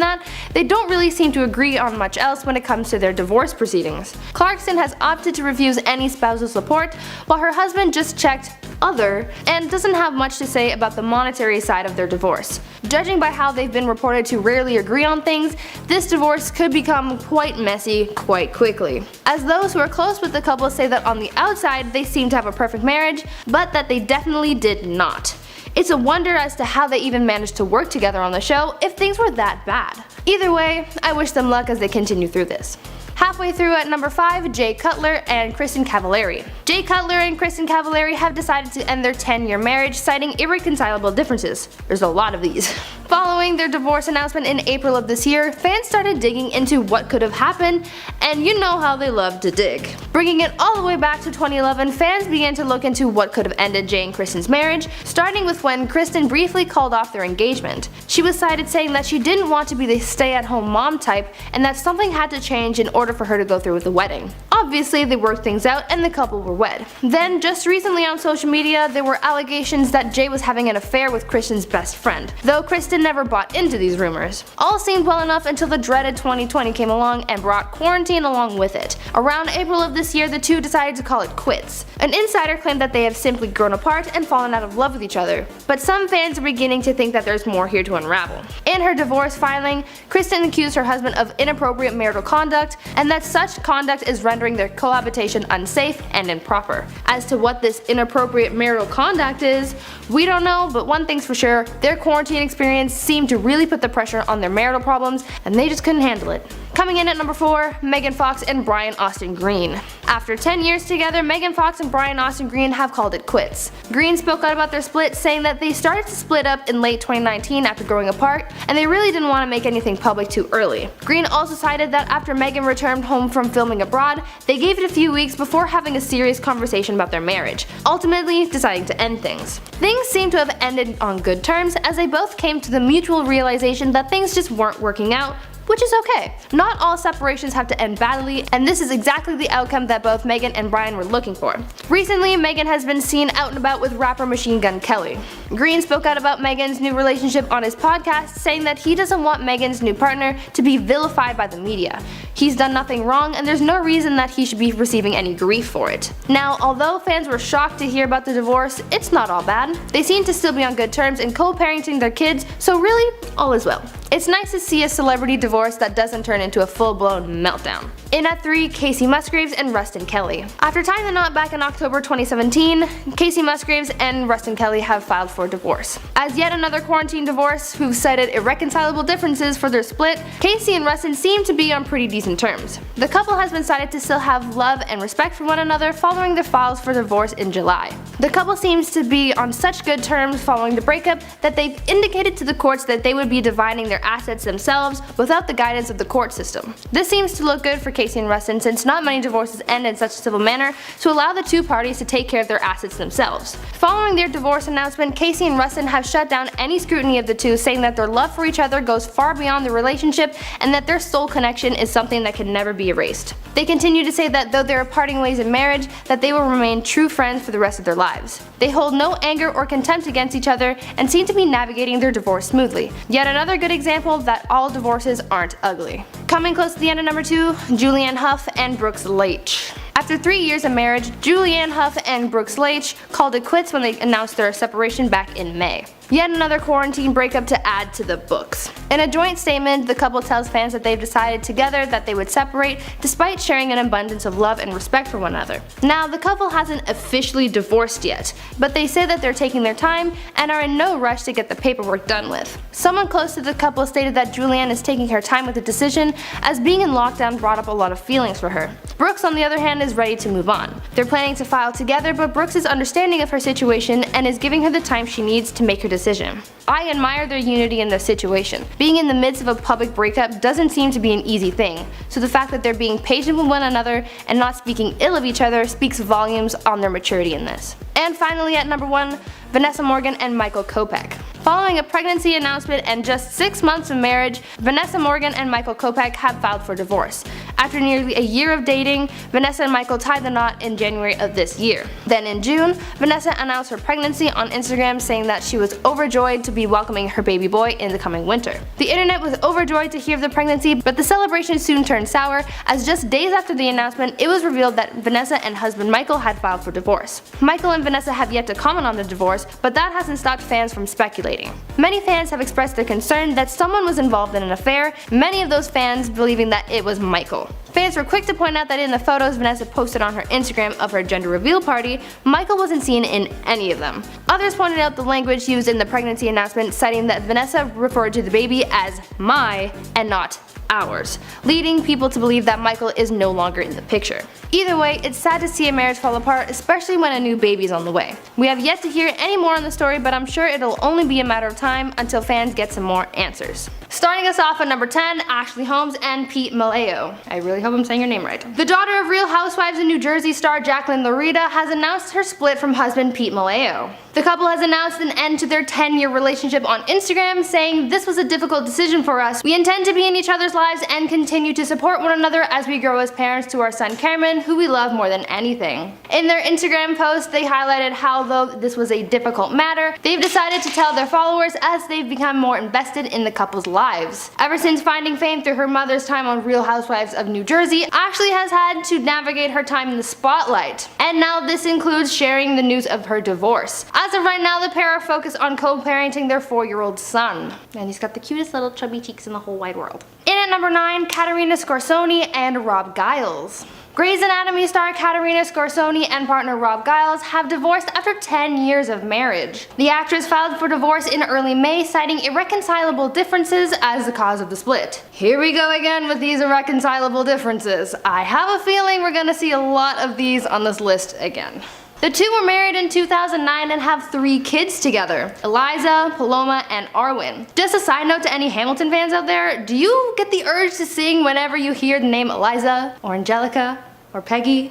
that, they don't really seem to agree on much else when it comes to their divorce proceedings. Clarkson has opted to refuse any spousal support, while her husband just checked other and doesn't have much to say about the monetary side of their divorce. Judging by how they've been reported to rarely agree on things, this divorce could become quite messy quite quickly. As those who are close with the couple say that on the outside they seem to have a perfect marriage, but that they definitely did not. It's a wonder as to how they even managed to work together on the show if things were that bad. Either way, I wish them luck as they continue through this. Halfway through at number 5, Jay Cutler and Kristen Cavallari. Jay Cutler and Kristen Cavallari have decided to end their 10-year marriage, citing irreconcilable differences. There's a lot of these. Following their divorce announcement in April of this year, fans started digging into what could have happened, and you know how they love to dig. Bringing it all the way back to 2011, fans began to look into what could have ended Jay and Kristen's marriage, starting with when Kristen briefly called off their engagement. She was cited saying that she didn't want to be the stay-at-home mom type and that something had to change in order for her to go through with the wedding. Obviously, they worked things out and the couple were wed. Then, just recently on social media, there were allegations that Jay was having an affair with Kristen's best friend, though Kristen never bought into these rumors. All seemed well enough until the dreaded 2020 came along and brought quarantine along with it. Around April of this year, the two decided to call it quits. An insider claimed that they have simply grown apart and fallen out of love with each other, but some fans are beginning to think that there's more here to unravel. In her divorce filing, Kristen accused her husband of inappropriate marital conduct and that such conduct is rendering their cohabitation unsafe and improper. As to what this inappropriate marital conduct is, we don't know, but one thing's for sure, their quarantine experience seemed to really put the pressure on their marital problems and they just couldn't handle it. Coming in at number 4, Megan Fox and Brian Austin Green. After 10 years together, Megan Fox and Brian Austin Green have called it quits. Green spoke out about their split, saying that they started to split up in late 2019 after growing apart, and they really didn't want to make anything public too early. Green also cited that after Megan returned home from filming abroad, they gave it a few weeks before having a serious conversation about their marriage, ultimately deciding to end things. Things seem to have ended on good terms as they both came to the mutual realization that things just weren't working out, which is okay. Not all separations have to end badly, and this is exactly the outcome that both Megan and Brian were looking for. Recently, Megan has been seen out and about with rapper Machine Gun Kelly. Green spoke out about Megan's new relationship on his podcast, saying that he doesn't want Megan's new partner to be vilified by the media. He's done nothing wrong, and there's no reason that he should be receiving any grief for it. Now, although fans were shocked to hear about the divorce, it's not all bad. They seem to still be on good terms and co-parenting their kids, so really, all is well. It's nice to see a celebrity divorce that doesn't turn into a full-blown meltdown. In at 3, Casey Musgraves and Rustin Kelly. After tying the knot back in October 2017, Casey Musgraves and Rustin Kelly have filed for divorce. As yet another quarantine divorce who've cited irreconcilable differences for their split, Casey and Rustin seem to be on pretty decent terms. The couple has been cited to still have love and respect for one another following their files for divorce in July. The couple seems to be on such good terms following the breakup that they've indicated to the courts that they would be dividing their assets themselves without the guidance of the court system. This seems to look good for Casey and Rustin since not many divorces end in such a civil manner to allow the two parties to take care of their assets themselves. Following their divorce announcement, Casey and Rustin have shut down any scrutiny of the two, saying that their love for each other goes far beyond the relationship and that their soul connection is something that can never be erased. They continue to say that though they are parting ways in marriage, that they will remain true friends for the rest of their lives. They hold no anger or contempt against each other and seem to be navigating their divorce smoothly. Yet another good example that all divorces aren't ugly. Coming close to the end of number 2, Julianne Hough and Brooks Leach. After 3 years of marriage, Julianne Hough and Brooks Leach called it quits when they announced their separation back in May. Yet another quarantine breakup to add to the books. In a joint statement, the couple tells fans that they've decided together that they would separate despite sharing an abundance of love and respect for one another. Now, the couple hasn't officially divorced yet, but they say that they're taking their time and are in no rush to get the paperwork done with. Someone close to the couple stated that Julianne is taking her time with the decision as being in lockdown brought up a lot of feelings for her. Brooks, on the other hand, is ready to move on. They're planning to file together, but Brooks is understanding of her situation and is giving her the time she needs to make her decision. I admire their unity in this situation. Being in the midst of a public breakup doesn't seem to be an easy thing, so the fact that they're being patient with one another and not speaking ill of each other speaks volumes on their maturity in this. And finally at number 1, Vanessa Morgan and Michael Kopech. Following a pregnancy announcement and just 6 months of marriage, Vanessa Morgan and Michael Kopech have filed for divorce. After nearly a year of dating, Vanessa and Michael tied the knot in January of this year. Then in June, Vanessa announced her pregnancy on Instagram, saying that she was overjoyed to be welcoming her baby boy in the coming winter. The internet was overjoyed to hear of the pregnancy, but the celebration soon turned sour as just days after the announcement, it was revealed that Vanessa and husband Michael had filed for divorce. Michael and Vanessa have yet to comment on the divorce, but that hasn't stopped fans from speculating. Many fans have expressed their concern that someone was involved in an affair, many of those fans believing that it was Michael. Fans were quick to point out that in the photos Vanessa posted on her Instagram of her gender reveal party, Michael wasn't seen in any of them. Others pointed out the language used in the pregnancy announcement, citing that Vanessa referred to the baby as my and not ours, leading people to believe that Michael is no longer in the picture. Either way, it's sad to see a marriage fall apart, especially when a new baby is on the way. We have yet to hear any more on the story, but I'm sure it'll only be a matter of time until fans get some more answers. Starting us off at number 10, Ashley Holmes and Pete Maleo. I really hope I'm saying your name right. The daughter of Real Housewives of New Jersey star Jacqueline Loretta has announced her split from husband Pete Maleo. The couple has announced an end to their 10-year relationship on Instagram, saying, "This was a difficult decision for us. We intend to be in each other's lives and continue to support one another as we grow as parents to our son Cameron, who we love more than anything." In their Instagram post, they highlighted how, though this was a difficult matter, they've decided to tell their followers as they've become more invested in the couple's lives. Ever since finding fame through her mother's time on Real Housewives of New Jersey, Ashley has had to navigate her time in the spotlight. And now this includes sharing the news of her divorce. As of right now, the pair are focused on co-parenting their 4-year-old son. And he's got the cutest little chubby cheeks in the whole wide world. In at number 9, Katerina Scorsoni and Rob Giles. Grey's Anatomy star Katerina Scorsoni and partner Rob Giles have divorced after 10 years of marriage. The actress filed for divorce in early May, citing irreconcilable differences as the cause of the split. Here we go again with these irreconcilable differences. I have a feeling we're gonna see a lot of these on this list again. The two were married in 2009 and have 3 kids together, Eliza, Paloma, and Arwen. Just a side note to any Hamilton fans out there, do you get the urge to sing whenever you hear the name Eliza, or Angelica, or Peggy?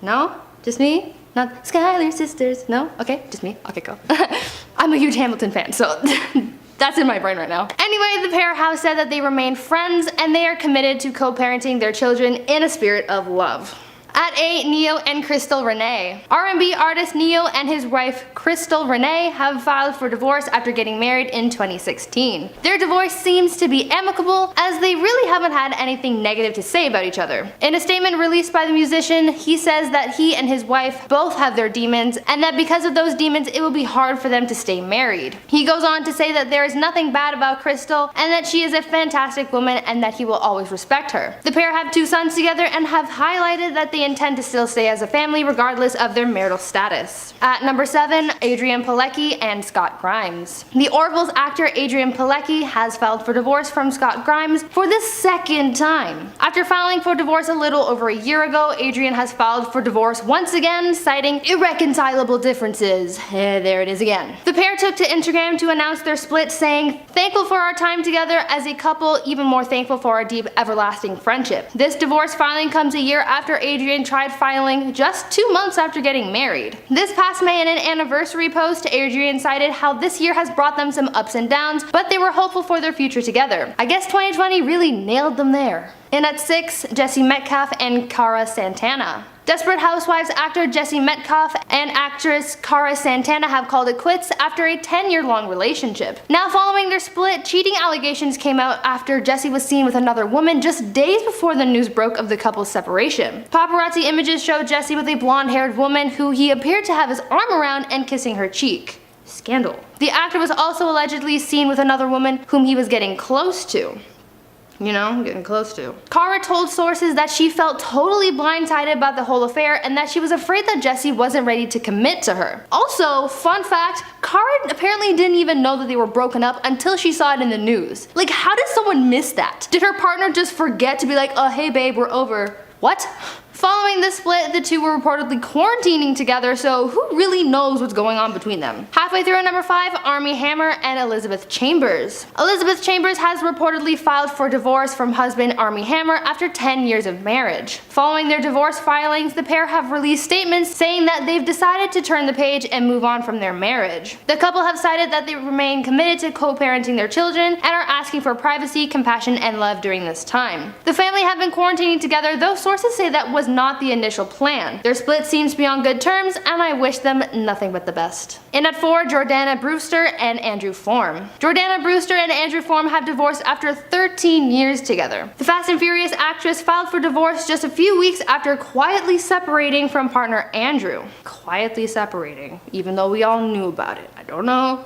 No? Just me? Not Skylar sisters? No? Okay, just me. Okay, cool. I'm a huge Hamilton fan, so that's in my brain right now. Anyway, the pair have said that they remain friends and they are committed to co-parenting their children in a spirit of love. At 8, Neo and Crystal Renee. R&B artist Neo and his wife Crystal Renee have filed for divorce after getting married in 2016. Their divorce seems to be amicable, as they really haven't had anything negative to say about each other. In a statement released by the musician, he says that he and his wife both have their demons, and that because of those demons it will be hard for them to stay married. He goes on to say that there is nothing bad about Crystal, and that she is a fantastic woman and that he will always respect her. The pair have 2 sons together and have highlighted that they intend to still stay as a family regardless of their marital status. At number 7, Adrian Pilecki and Scott Grimes. The Orville's actor Adrian Pilecki has filed for divorce from Scott Grimes for the 2nd time. After filing for divorce a little over a year ago, Adrian has filed for divorce once again, citing irreconcilable differences. There it is again. The pair took to Instagram to announce their split, saying, "Thankful for our time together as a couple, even more thankful for our deep, everlasting friendship." This divorce filing comes a year after Adrian tried filing just 2 months after getting married. This past May, in an anniversary post, Adrian cited how this year has brought them some ups and downs, but they were hopeful for their future together. I guess 2020 really nailed them there. And at 6, Jesse Metcalfe and Cara Santana. Desperate Housewives actor Jesse Metcalfe and actress Cara Santana have called it quits after a 10-year-long relationship. Now, following their split, cheating allegations came out after Jesse was seen with another woman just days before the news broke of the couple's separation. Paparazzi images showed Jesse with a blonde-haired woman who he appeared to have his arm around and kissing her cheek. Scandal. The actor was also allegedly seen with another woman whom he was getting close to. Getting close to. Cara told sources that she felt totally blindsided about the whole affair and that she was afraid that Jesse wasn't ready to commit to her. Also, fun fact, Cara apparently didn't even know that they were broken up until she saw it in the news. Like, how did someone miss that? Did her partner just forget to be like, "Oh, hey babe, we're over"? What? Following the split, the two were reportedly quarantining together, so who really knows what's going on between them? Halfway through at number 5, Armie Hammer and Elizabeth Chambers. Elizabeth Chambers has reportedly filed for divorce from husband Armie Hammer after 10 years of marriage. Following their divorce filings, the pair have released statements saying that they've decided to turn the page and move on from their marriage. The couple have cited that they remain committed to co-parenting their children and are asking for privacy, compassion, and love during this time. The family have been quarantining together, though sources say that was not the initial plan. Their split seems to be on good terms, and I wish them nothing but the best. In at 4, Jordana Brewster and Andrew Form. Jordana Brewster and Andrew Form have divorced after 13 years together. The Fast and Furious actress filed for divorce just a few weeks after quietly separating from partner Andrew. Quietly separating, even though we all knew about it. I don't know.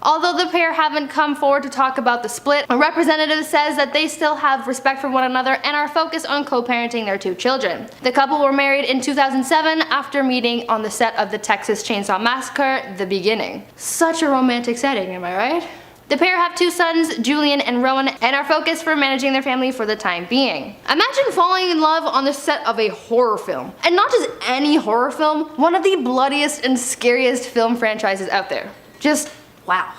Although the pair haven't come forward to talk about the split, a representative says that they still have respect for one another and are focused on co-parenting their 2 children. The couple were married in 2007 after meeting on the set of the Texas Chainsaw Massacre: The Beginning. Such a romantic setting, am I right? The pair have 2 sons, Julian and Rowan, and are focused for managing their family for the time being. Imagine falling in love on the set of a horror film. And not just any horror film, one of the bloodiest and scariest film franchises out there. Just wow.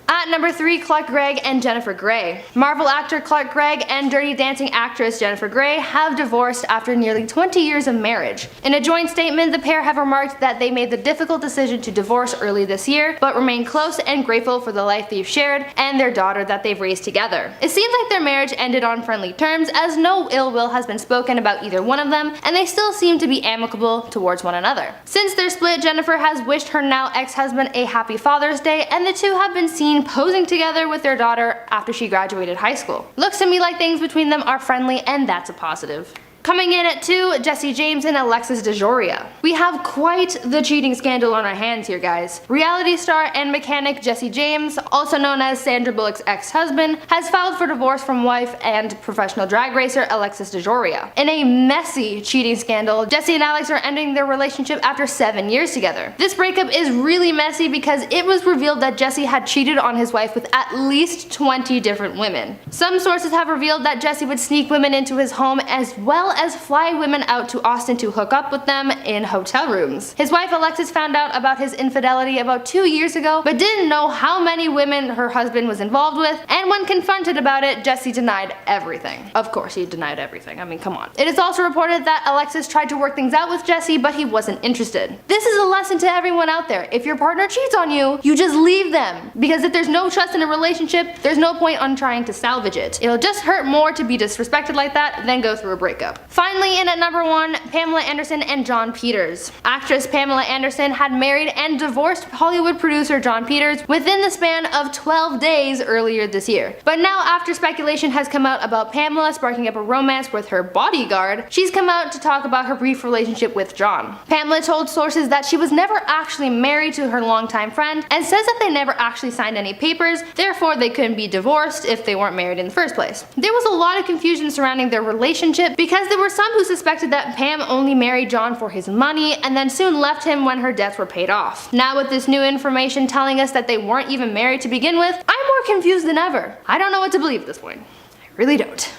At number 3, Clark Gregg and Jennifer Grey. Marvel actor Clark Gregg and Dirty Dancing actress Jennifer Grey have divorced after nearly 20 years of marriage. In a joint statement, the pair have remarked that they made the difficult decision to divorce early this year, but remain close and grateful for the life they've shared and their daughter that they've raised together. It seems like their marriage ended on friendly terms, as no ill will has been spoken about either one of them, and they still seem to be amicable towards one another. Since their split, Jennifer has wished her now ex-husband a happy Father's Day, and the two have been seen posing together with their daughter after she graduated high school. Looks to me like things between them are friendly, and that's a positive. Coming in at 2, Jesse James and Alexis DeJoria. We have quite the cheating scandal on our hands here, guys. Reality star and mechanic Jesse James, also known as Sandra Bullock's ex-husband, has filed for divorce from wife and professional drag racer Alexis DeJoria. In a messy cheating scandal, Jesse and Alex are ending their relationship after 7 years together. This breakup is really messy because it was revealed that Jesse had cheated on his wife with at least 20 different women. Some sources have revealed that Jesse would sneak women into his home as well as fly women out to Austin to hook up with them in hotel rooms. His wife Alexis found out about his infidelity about 2 years ago, but didn't know how many women her husband was involved with, and when confronted about it, Jesse denied everything. Of course, he denied everything. I mean, come on. It is also reported that Alexis tried to work things out with Jesse, but he wasn't interested. This is a lesson to everyone out there. If your partner cheats on you, you just leave them. Because if there's no trust in a relationship, there's no point on trying to salvage it. It'll just hurt more to be disrespected like that than go through a breakup. Finally, in at number 1, Pamela Anderson and John Peters. Actress Pamela Anderson had married and divorced Hollywood producer John Peters within the span of 12 days earlier this year. But now, after speculation has come out about Pamela sparking up a romance with her bodyguard, she's come out to talk about her brief relationship with John. Pamela told sources that she was never actually married to her longtime friend, and says that they never actually signed any papers, therefore they couldn't be divorced if they weren't married in the first place. There was a lot of confusion surrounding their relationship because there were some who suspected that Pam only married John for his money and then soon left him when her debts were paid off. Now, with this new information telling us that they weren't even married to begin with, I'm more confused than ever. I don't know what to believe at this point. I really don't.